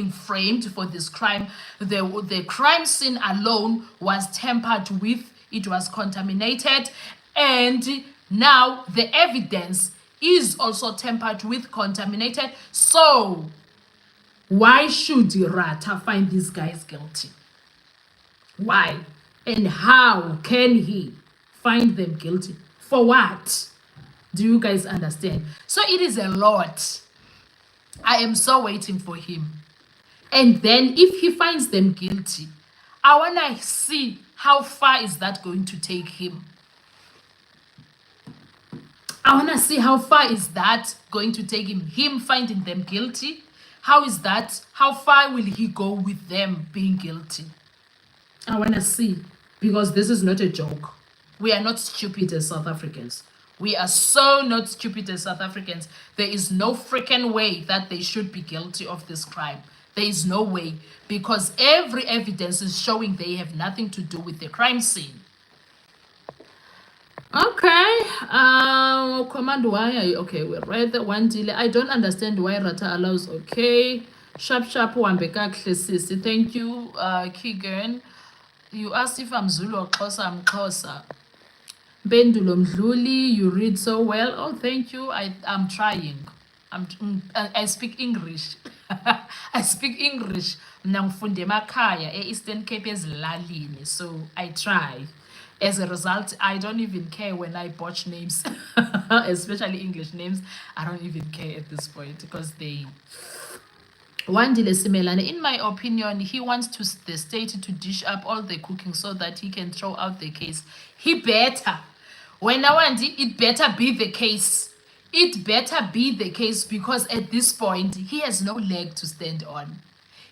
framed for this crime. The crime scene alone was tampered with. It was contaminated. And now the evidence is also tampered with, contaminated. So why should Rata find these guys guilty? Why? And how can he find them guilty? For what? Do you guys understand? So it is a lot. I am so waiting for him. And then if he finds them guilty, I want to see how far is that going to take him. I want to see how far is that going to take him finding them guilty. How far will he go with them being guilty? I want to see, because this is not a joke. We are not stupid as South Africans. We are so not stupid as South Africans. There is no freaking way that they should be guilty of this crime. There is no way, because every evidence is showing they have nothing to do with the crime scene. Okay, Command, why are you okay? We read the Zandile. I don't understand why Rata allows. Okay, sharp wambeka sisi. Thank you, Keegan. You asked if I'm Zulu or Xhosa. I'm Xhosa. Bendulo Mdluli, you read so well. Oh, thank you. I'm trying. I speak English. I speak English. Nangfunde emakhaya e-Eastern Cape ezilalini. So I try. As a result, I don't even care when I botch names, especially English names. I don't even care at this point, because they... Zandile Simelane, in my opinion, he wants the state to dish up all the cooking so that he can throw out the case. He better. When I want it better be the case. It better be the case, because at this point, he has no leg to stand on.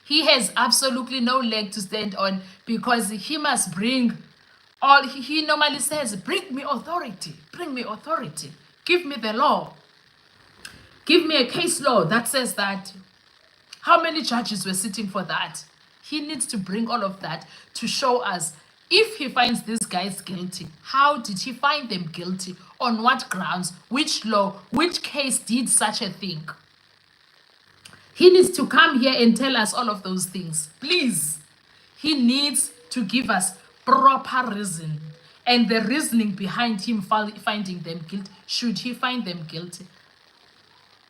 He has absolutely no leg to stand on because he must bring all, he normally says, bring me authority, give me the law, give me a case law that says that. How many judges were sitting for that? He needs to bring all of that to show us if he finds these guys guilty, how did he find them guilty? On what grounds? Which law? Which case did such a thing? He needs to come here and tell us all of those things. Please. He needs to give us proper reason and the reasoning behind him finding them guilty. Should he find them guilty?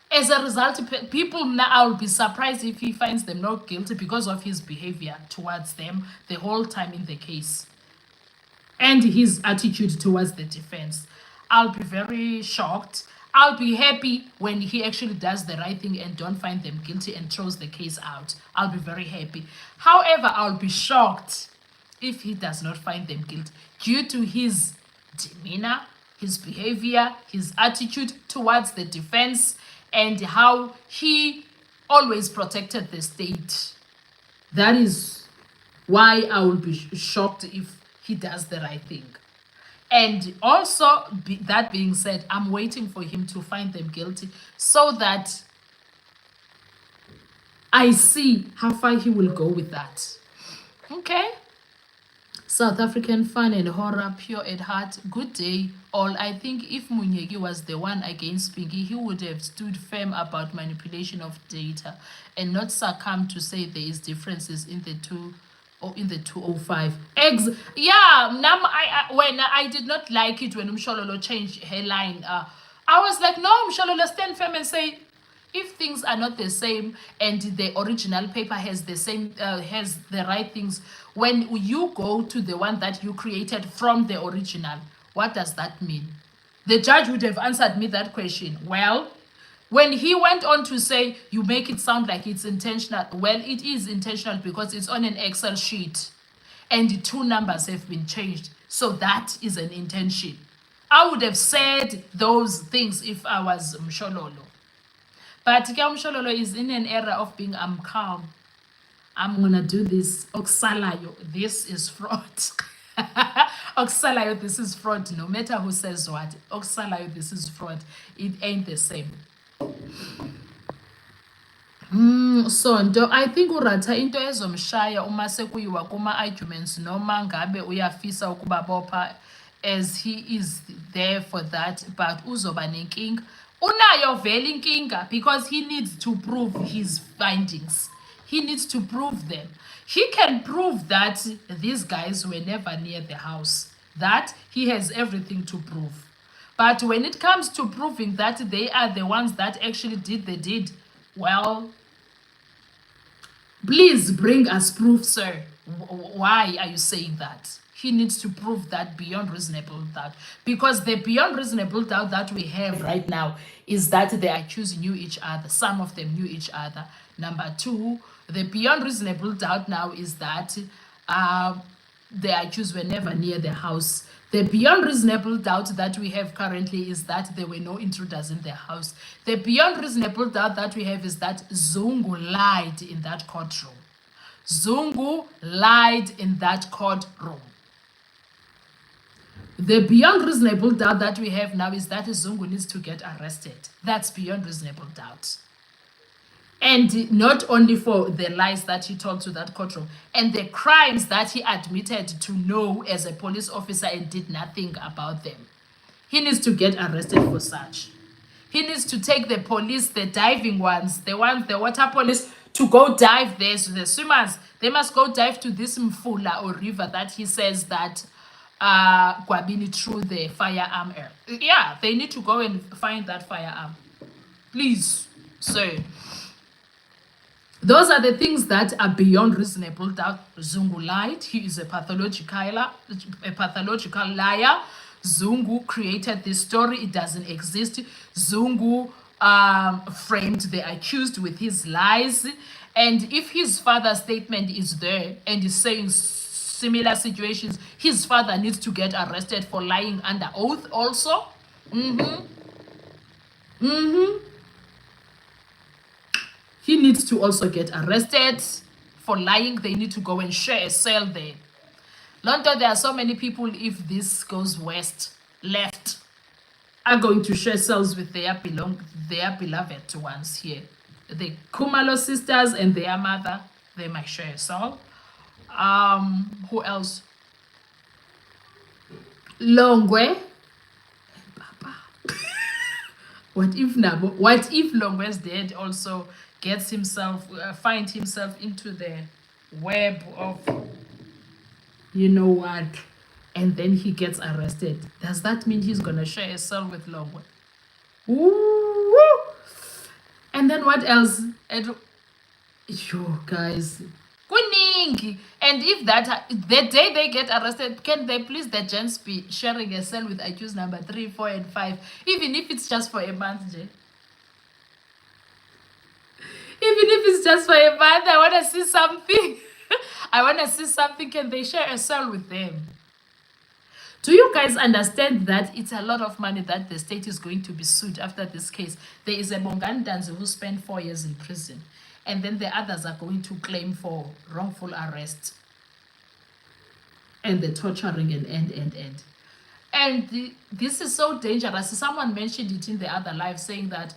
As a result, people now will be surprised if he finds them not guilty because of his behavior towards them the whole time in the case and his attitude towards the defense. I'll be very shocked. I'll be happy when he actually does the right thing and don't find them guilty and throws the case out. I'll be very happy. However, I'll be shocked if he does not find them guilty due to his demeanor, his behavior, his attitude towards the defense, and how he always protected the state. That is why I will be shocked if he does the right thing. And also, that being said, I'm waiting for him to find them guilty so that I see how far he will go with that. Okay? South African fun and horror, pure at heart. Good day, all. I think if Munyeki was the one against Pinky, he would have stood firm about manipulation of data and not succumb to say there is differences in the two or in the 205. Yeah, when I did not like it when Mshololo changed her line. I was like, no, Mshololo, stand firm and say, if things are not the same and the original paper has the same has the right things, when you go to the one that you created from the original, what does that mean? The judge would have answered me that question. Well, when he went on to say, you make it sound like it's intentional. Well, it is intentional because it's on an Excel sheet and the two numbers have been changed. So that is an intention. I would have said those things if I was Mshololo. But Mshololo is in an era of being, I'm calm. I'm going to do this. Oksalayo, this is fraud. Oksalayo, this is fraud. No matter who says what. Oksalayo, this is fraud. It ain't the same. So I think uratha into ezomshaya uma sekuyiwa kuma-arguments noma ngabe uyafisa ukubabopha as he is there for that, but uzoba nenkinga. Unayo vele inkinga because he needs to prove his findings. He needs to prove them. He can prove that these guys were never near the house. That he has everything to prove. But when it comes to proving that they are the ones that actually did the deed, well, please bring us proof, sir. Why are you saying that? He needs to prove that beyond reasonable doubt. Because the beyond reasonable doubt that we have right now is that the accused knew each other. Some of them knew each other. Number two, the beyond reasonable doubt now is that the accused were never near the house. The beyond reasonable doubt that we have currently is that there were no intruders in the house. The beyond reasonable doubt that we have is that Zungu lied in that courtroom. Zungu lied in that courtroom. The beyond reasonable doubt that we have now is that Zungu needs to get arrested. That's beyond reasonable doubt. And not only for the lies that he told to that courtroom and the crimes that he admitted to know as a police officer and did nothing about them. He needs to get arrested for such. He needs to take the police, the diving ones, the water police, to go dive there. So the swimmers, they must go dive to this Mfula or river that he says that Gwabini threw the firearm. Yeah, they need to go and find that firearm. Please, sir. Those are the things that are beyond reasonable doubt. Zungu lied. He is a pathological liar. Zungu created this story. It doesn't exist. Zungu framed the accused with his lies. And if his father's statement is there and is saying similar situations, his father needs to get arrested for lying under oath also. He needs to also get arrested. for lying, they need to go and share a cell there. London, there are so many people, if this goes left, are going to share cells with their beloved ones here. The Kumalo sisters and their mother, they might share a cell. Who else? Longwe. What if Longwe's dead also gets himself, finds himself into the web of, you know what, and then he gets arrested? Does that mean he's gonna share a cell with Longwe? Ooh. And then what else? You guys, kuningi. And if the day they get arrested, can they please the gents be sharing a cell with accused number 3, 4, and 5, even if it's just for a month, Jay? Even if it's just for a month, I want to see something. I want to see something. Can they share a cell with them? Do you guys understand that it's a lot of money that the state is going to be sued after this case? There is a Bongandanzi who spent 4 years in prison, and then the others are going to claim for wrongful arrest and the torturing and. And this is so dangerous. Someone mentioned it in the other live, saying that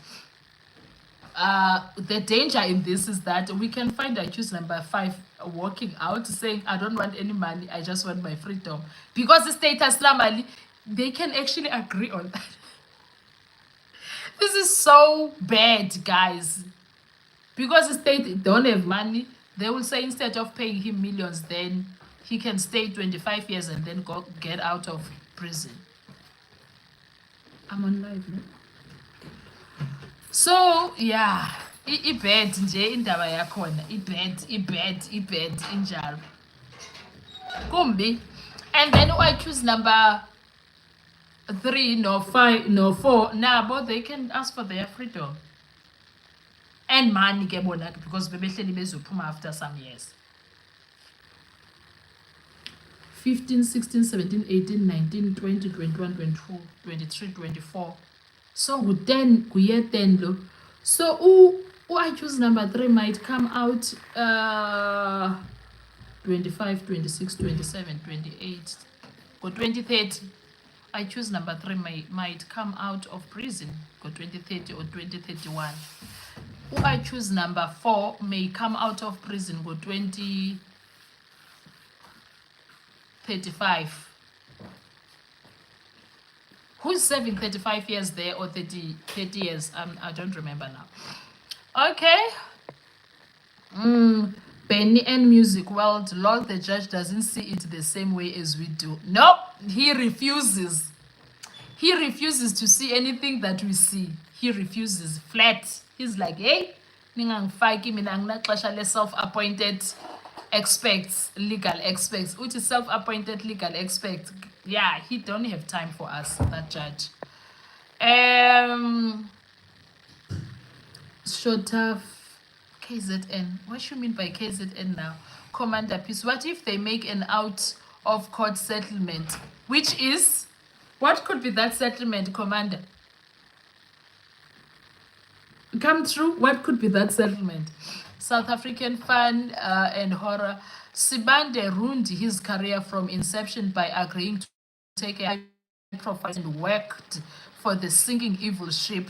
the danger in this is that we can find accused number 5 walking out saying, I don't want any money, I just want my freedom. Because the state has normally, they can actually agree on that. This is so bad, guys. Because the state don't have money, they will say instead of paying him millions, then he can stay 25 years and then get out of prison. I'm on live now. So yeah, ibad nje indaba yakhona, ibad injalo kumbi. And then accused number 3, no 5, no 4, nabo they can ask for their freedom and money ke bona, because bebehleli bezophuma after some years. 15, 16, 17, 18, 19, 20, 21, 22, 23, 24. So then kuye 10 lo. So I choose number 3 might come out 25, 26, 27, 28. Go 2030. I choose number 3 might come out of prison. Go 2030 or 2031. I choose number 4 may come out of prison. Go 2035. Who's serving 35 years there or 30 years? I don't remember now. Okay. Penny and music world. Lord, the judge doesn't see it the same way as we do. No, he refuses. He refuses to see anything that we see. He refuses flat. He's like, hey, self-appointed experts, legal experts, which is self-appointed legal expert. Yeah, he don't have time for us, that judge. Shota KZN. What do you mean by KZN now? Commander Peace. What if they make an out of court settlement? Which is, what could be that settlement, Commander? Come true. What could be that settlement? South African fan and horror. Sibande ruined his career from inception by agreeing to take a high profile and worked for the sinking evil ship.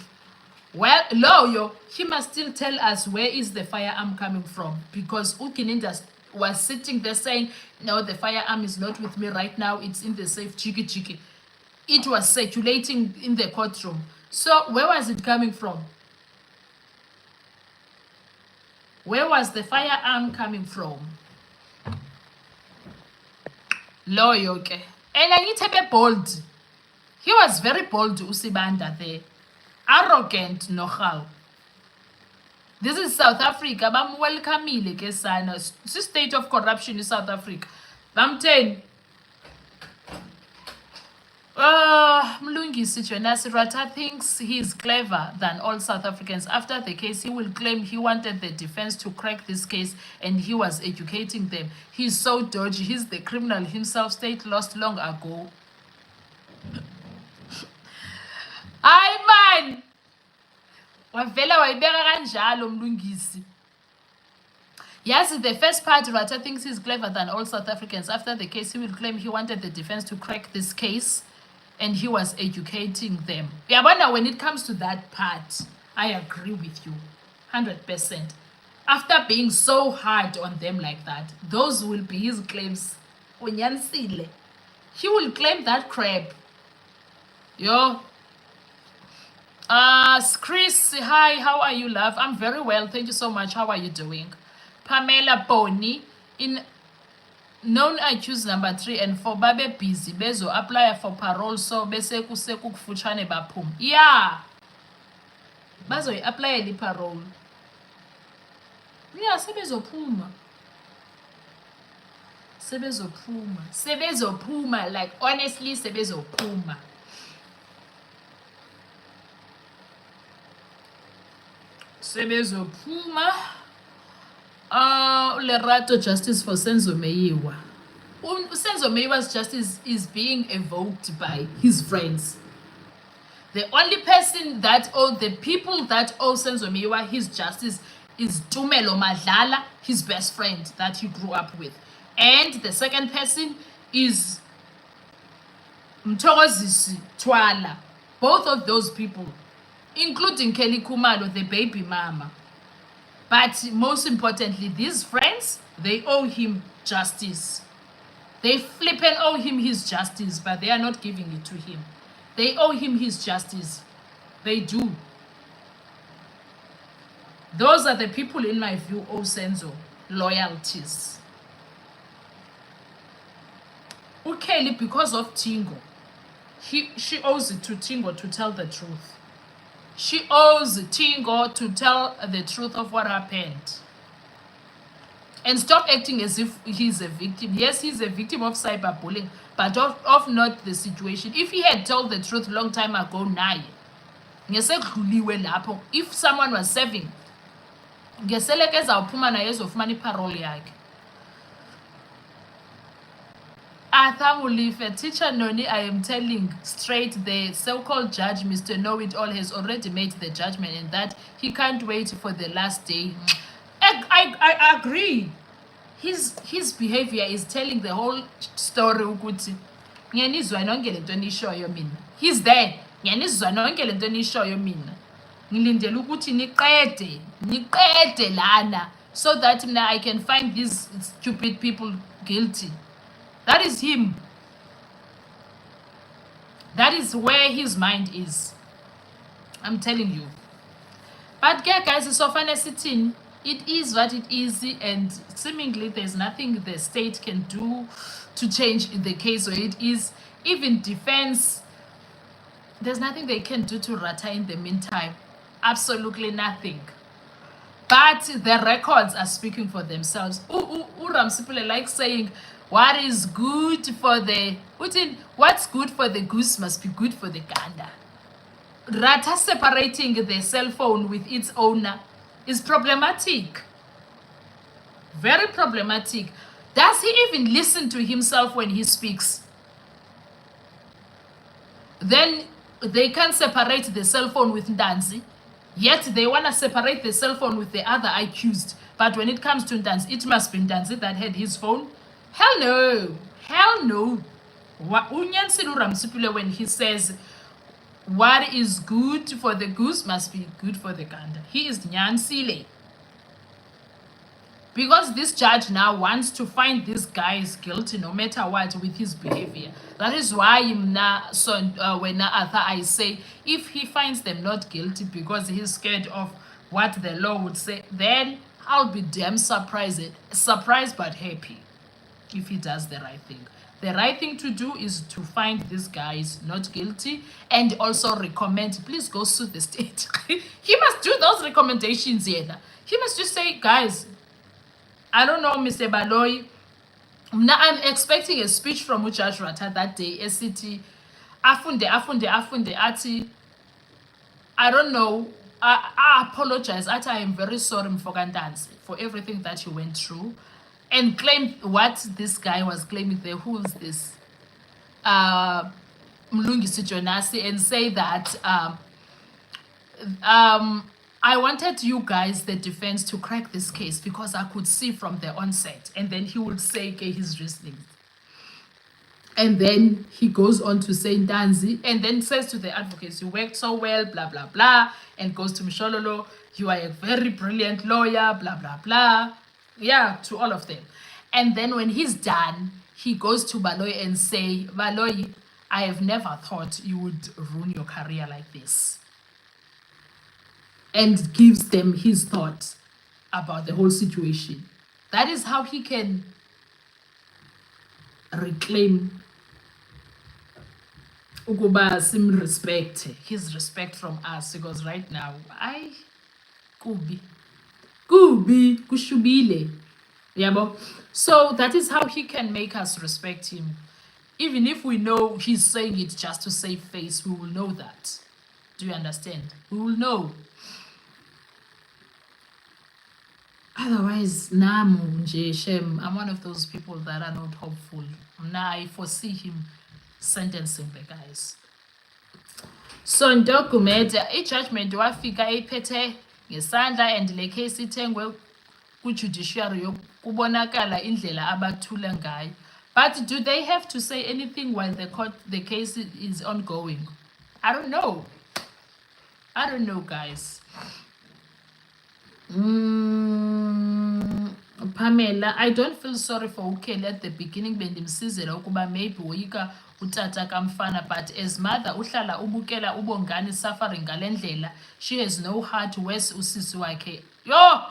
Well, Loyo, he must still tell us where is the firearm coming from, because Ukininda was sitting there saying, no, the firearm is not with me right now, it's in the safe, chiki. It was circulating in the courtroom. So where was it coming from? Where was the firearm coming from? Loyo, okay. And I need to be bold. He was very bold, Usibanda there. Arrogant, nohal. This is South Africa. Bam welcomile ke sana. This state of corruption in South Africa. Bam 10. Mlungisi Jonasirata thinks he is clever than all South Africans. After the case, he will claim he wanted the defense to crack this case and he was educating them. He's so dodgy. He's the criminal himself. State lost long ago. Ay man, wavela wayibeka kanjalo Mlungisi. Yes, the first part, Rata thinks he's clever than all South Africans. After the case, he will claim he wanted the defense to crack this case and he was educating them. Yeah, but now when it comes to that part, I agree with you 100%. After being so hard on them like that, those will be his claims. Unyanisile. He will claim that crap. Yo. Chris, hi, how are you, love? I'm very well, thank you so much. How are you doing? Pamela Pony, in known accused number 3 and 4, babe busy, bezo apply for parole, so bese kufutshane baphum. Yeah. Bazo apply the parole. Yeah, sebezophuma. Sebezophuma, like honestly, sebezophuma. Sebezophuma. Lerato justice for Senzo Meyiwa. Senzo Meyiwa's justice is being evoked by his friends. The only person that the people that owe Senzo Meyiwa his justice is Tumelo Madlala, his best friend that he grew up with. And the second person is Mthokozisi Twala. Both of those people, including Kelly Kumalo, the baby mama. But most importantly, these friends, they owe him justice. They flip and owe him his justice, but they are not giving it to him. They owe him his justice. They do. Those are the people, in my view, owe Senzo loyalties. Ukeli, because of Tingo, she owes it to Tingo to tell the truth. She owes Tingo to tell the truth of what happened. And stop acting as if he's a victim. Yes, he's a victim of cyberbullying, but of not the situation. If he had told the truth long time ago, if someone was serving, Teacher Noni, I am telling straight, the so-called judge, Mr. Know-It-All, has already made the judgment and that he can't wait for the last day. I agree. His behavior is telling the whole story. He's there. So that now I can find these stupid people guilty. That is him. That is where his mind is. I'm telling you. But yeah, guys, it's so funny sitting. It is what it is, and seemingly there's nothing the state can do to change the case. So it is, even defense, there's nothing they can do to Rata in the meantime. Absolutely nothing. But the records are speaking for themselves. Ramsipule like saying, what's good for the goose must be good for the gander. Rata separating the cell phone with its owner is problematic. Very problematic. Does he even listen to himself when he speaks? Then they can't separate the cell phone with Ndanzi, yet they want to separate the cell phone with the other accused. But when it comes to Ndanzi, it must be Ndanzi that had his phone. Hell no. Hell no. When he says, what is good for the goose must be good for the gander. He is Nyansile. Because this judge now wants to find this guy is guilty no matter what with his behavior. That is why when I say, if he finds them not guilty because he's scared of what the law would say, then I'll be damn surprised but happy if he does the right thing. The right thing to do is to find these guys not guilty and also recommend, please go sue the state. He must do those recommendations here. He must just say, guys, I don't know, Mr. Baloy. Now I'm expecting a speech from Judge Rata that day. SCT, afunde, ati. I don't know. I apologize. I am very sorry for everything that you went through. And claim what this guy was claiming there. Who's this? Mlungisi Jonasi, and say that I wanted you guys, the defense, to crack this case because I could see from the onset. And then he would say okay, his reasonings. And then he goes on to say Ntanzi, and then says to the advocates, you worked so well, blah, blah, blah. And goes to Mshololo, you are a very brilliant lawyer, blah, blah, blah. Yeah, to all of them. And then when he's done, he goes to Baloyi and say, Baloyi, I have never thought you would ruin your career like this. And gives them his thoughts about the whole situation. That is how he can reclaim ukuba respect, his respect from us, because right now kubi kushubile yabo. So that is how he can make us respect him. Even if we know he's saying it just to save face, we will know that. Do you understand? We will know. Otherwise, Shem, I'm one of those people that are not hopeful. Now I foresee him sentencing the guys. So document judgment wafika ephethe ngesandla, and le case ithengwe ku-judiciary kubonakala indlela abathula ngayo. But do they have to say anything while the case is ongoing? I don't know. I don't know, guys. Pamela, I don't feel sorry for Ukele at the beginning bendimsizela ukuba maybe woyika utata kamfana, but as mother uhlala ubukela ubongani suffering ngale she has no heart. Where's usisi wakhe? Yo!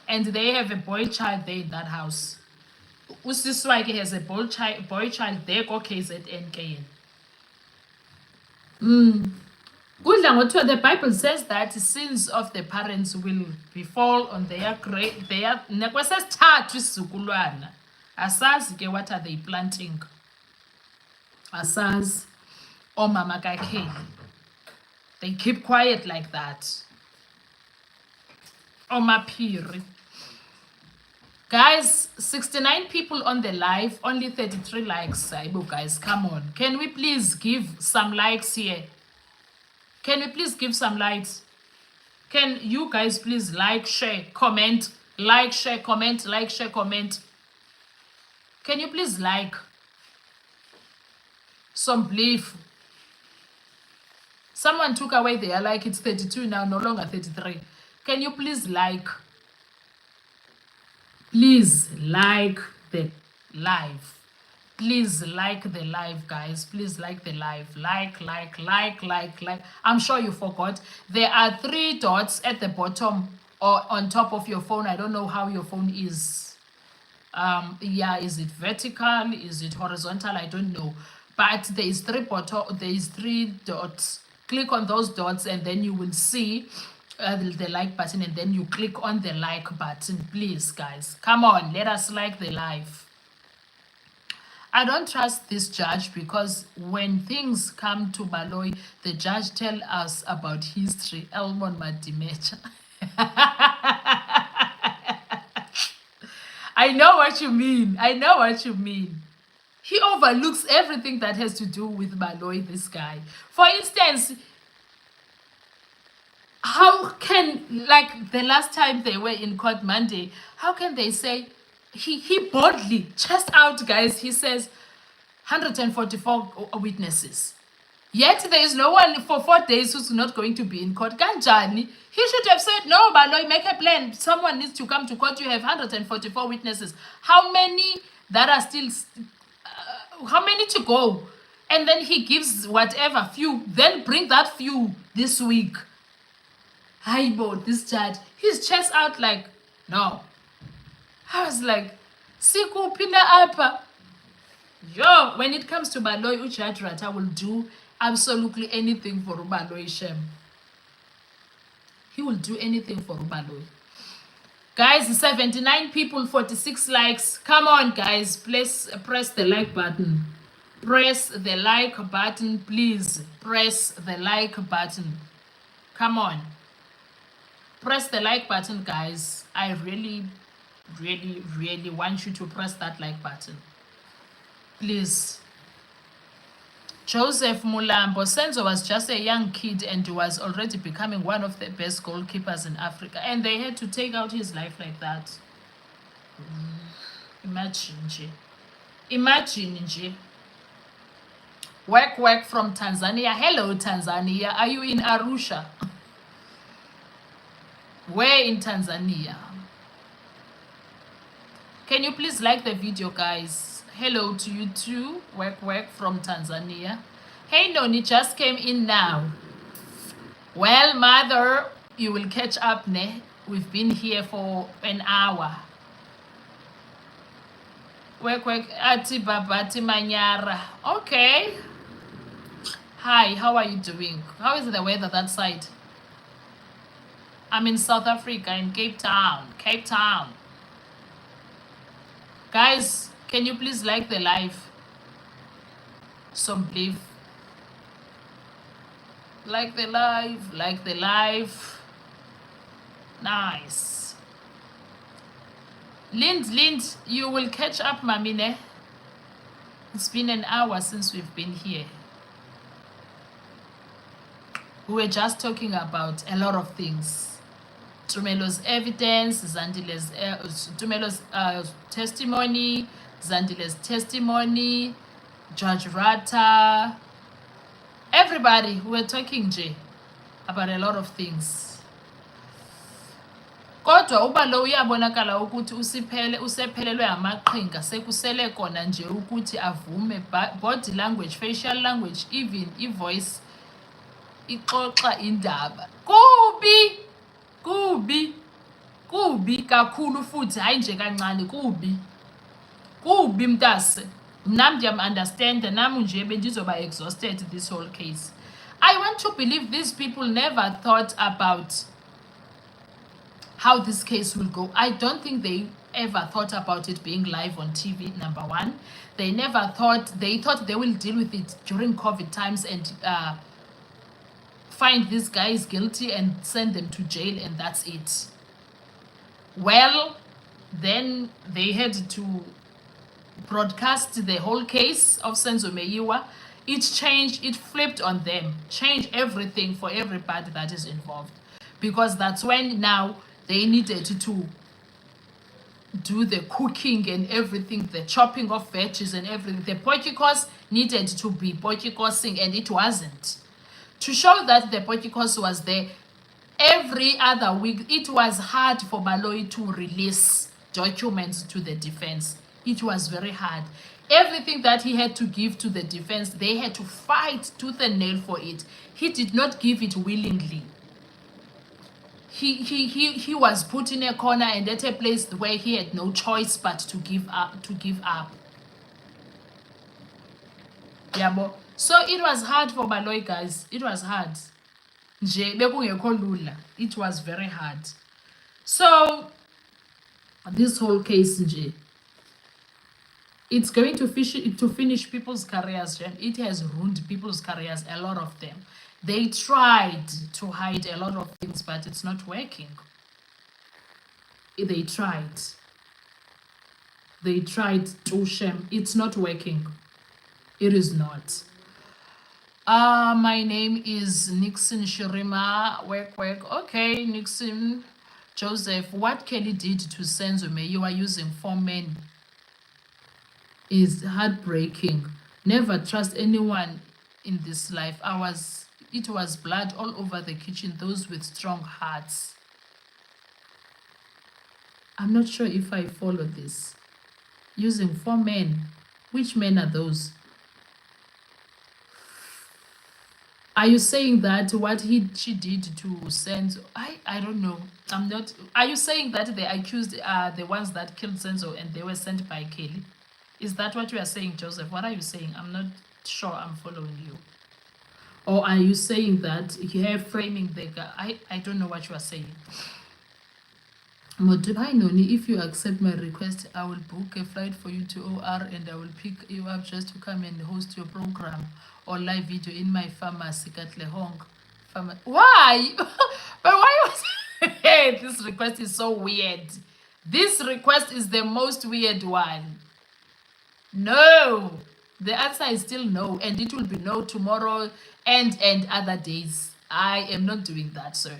And they have a boy child there in that house. Usisi wakhe has a boy child there ko-KZN. The Bible says that sins of the parents will befall on their grave. Nekwesesithathu isizukulwana. Asazi ke what are they planting? Asazi omama kaKheli. They keep quiet like that. Omaphiri. Guys, 69 people on the live, only 33 likes. Guys, come on. Can we please give some likes here? Can we please give some likes? Can you guys please like, share, comment, like, share, comment, like, share, comment? Can you please like? Some belief. Someone took away their like. It's 32 now, no longer 33. Can you please like? Please like the live. Please like the live, guys. Please like the live. Like. I'm sure you forgot. There are 3 dots at the bottom or on top of your phone. I don't know how your phone is. Yeah, is it vertical? Is it horizontal? I don't know. But there is 3 dots. Click on those dots and then you will see the like button, and then you click on the like button. Please, guys, come on, let us like the live. I don't trust this judge because when things come to Baloyi, the judge tell us about history. Elmon Madimecha. I know what you mean. I know what you mean. He overlooks everything that has to do with Baloyi, this guy. For instance, how can, like the last time they were in court Monday, how can they say, he boldly, chest out, guys, he says 144 witnesses. Yet there is no one for 4 days who's not going to be in court. Kanjani? He should have said, no, Baloyi, make a plan. Someone needs to come to court. You have 144 witnesses. How many that are still, how many to go? And then he gives whatever few, then bring that few this week. Highbo, this judge, his chest out like, no. I was like, Siku Pina Apa. Yo, when it comes to Baloyi, Judge Rata will do absolutely anything for Baloyi Shem. He will do anything for Baloyi. Guys, 79 people, 46 likes. Come on, guys. Please press the like button. Press the like button, please. Press the like button. Come on. Press the like button, guys. I really want you to press that like button. Please. Joseph Mulambo, Senzo was just a young kid and was already becoming one of the best goalkeepers in Africa. And they had to take out his life like that. Imagine, nje. Imagine, nje. Work from Tanzania. Hello, Tanzania. Are you in Arusha? Where in Tanzania? Can you please like the video, guys? Hello to you too. Work from Tanzania. Hey, Noni just came in now. Well, mother, you will catch up, ne? We've been here for an hour. Work, ati babati manyara. Okay. Hi, how are you doing? How is the weather that side? I'm in South Africa, in Cape Town. Cape Town. Guys, can you please like the live? Some believe. Like the live. Nice. Lind, you will catch up, Mamine. It's been an hour since we've been here. We were just talking about a lot of things. Tumelo's evidence, Zandile's testimony, Zandile's testimony, Judge Rata, everybody. We were talking, Jay, about a lot of things. Kodwa uba lo uyabonakala ukuthi usephelelwe amaqhinga sekusele kona nje ukuthi avume body language, facial language, even i-voice ixoxa indaba. Kubi kakhulu futhi hayi nje kancane kubi mntase. Nami ndiyam-understand, nami nje bendizoba exhausted this whole case. I want to believe these people never thought about how this case will go. I don't think they ever thought about it being live on TV, number one. They thought they will deal with it during COVID times and find these guys guilty and send them to jail, and that's it. Well, then they had to broadcast the whole case of Senzo Meyiwa. It changed, it flipped on them, changed everything for everybody that is involved. Because that's when now they needed to do the cooking and everything, the chopping of veggies and everything. The Portuguese needed to be Portuguesing, and it wasn't. To show that the Portuguese was there every other week, it was hard for Baloyi to release documents to the defense. It was very hard. Everything that he had to give to the defense, they had to fight tooth and nail for it. He did not give it willingly. He was put in a corner and at a place where he had no choice but to give up. Yabo. So it was hard for Baloyi, guys. It was hard. It was very hard. So this whole case, it's going to finish people's careers. It has ruined people's careers, a lot of them. They tried to hide a lot of things, but it's not working. They tried to shame. It's not working. It is not. My name is Nixon Shirima. Work. Okay, Nixon Joseph. What Kelly did to Senzo Meyiwa using 4 men is heartbreaking. Never trust anyone in this life. It was blood all over the kitchen, those with strong hearts. I'm not sure if I follow this. Using 4 men. Which men are those? Are you saying that what she did to Senzo? I don't know. I'm not. Are you saying that the accused are the ones that killed Senzo and they were sent by Kelly? Is that what you are saying, Joseph? What are you saying? I'm not sure I'm following you. Or are you saying that here framing the guy? I don't know what you are saying. Modubai Noni, if you accept my request, I will book a flight for you to OR and I will pick you up just to come and host your program or live video in my pharmacy, Katlehong. Why? But why was hey, this request is so weird. This request is the most weird one. No. The answer is still no, and it will be no tomorrow and other days. I am not doing that, sir.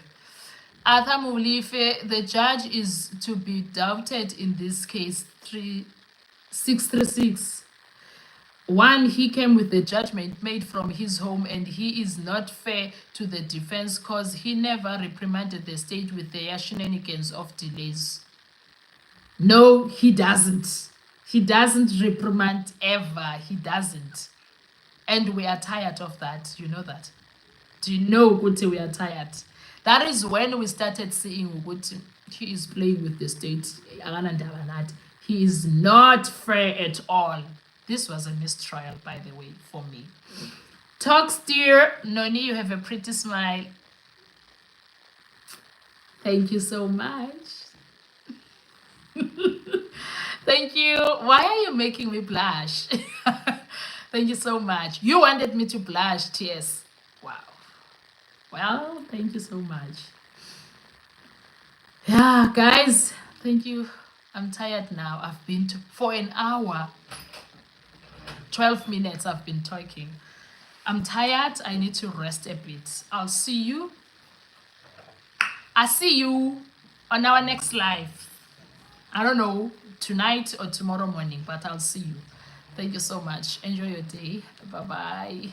Arthur Mulife, the judge is to be doubted in this case. 636. One, he came with the judgment made from his home, and he is not fair to the defense because he never reprimanded the state with their shenanigans of delays. No, he doesn't. He doesn't reprimand ever. He doesn't. And we are tired of that. You know that. Do you know, Guti, we are tired? That is when we started seeing Guti. He is playing with the state. He is not fair at all. This was a mistrial, by the way, for me. Talks, dear. Noni, you have a pretty smile. Thank you so much. Thank you. Why are you making me blush? Thank you so much. You wanted me to blush, TS. Wow. Well, thank you so much. Yeah, guys, thank you. I'm tired now. I've been for an hour. 12 minutes I've been talking. I'm tired. I need to rest a bit. I'll see you. I'll see you on our next live. I don't know, tonight or tomorrow morning, but I'll see you. Thank you so much. Enjoy your day. Bye-bye.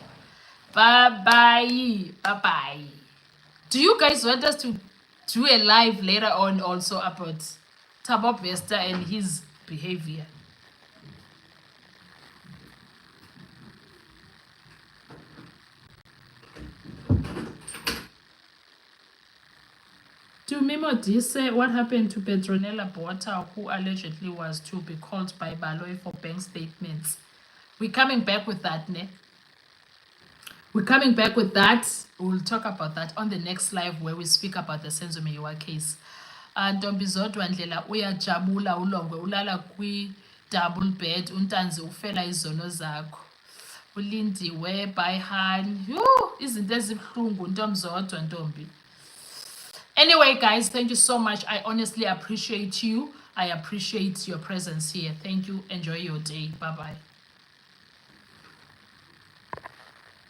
Bye-bye. Bye-bye. Do you guys want us to do a live later on also about Thabo Bester and his behavior? To Mimo say what happened to Petronella Bota, who allegedly was to be called by Baloy for bank statements. We're coming back with that, ne? We're coming back with that. We'll talk about that on the next live where we speak about the Senzo Meyiwa case. Ntombi zodwa Ndlela uyajabula ulongwe ulala kwi-double bed untanzi ufela izono zakho. Ulindiwe by Han. Izinto ezibuhlungu ntombi zodwa ntombi. Anyway, guys, thank you so much. I honestly appreciate you. I appreciate your presence here. Thank you. Enjoy your day. Bye-bye.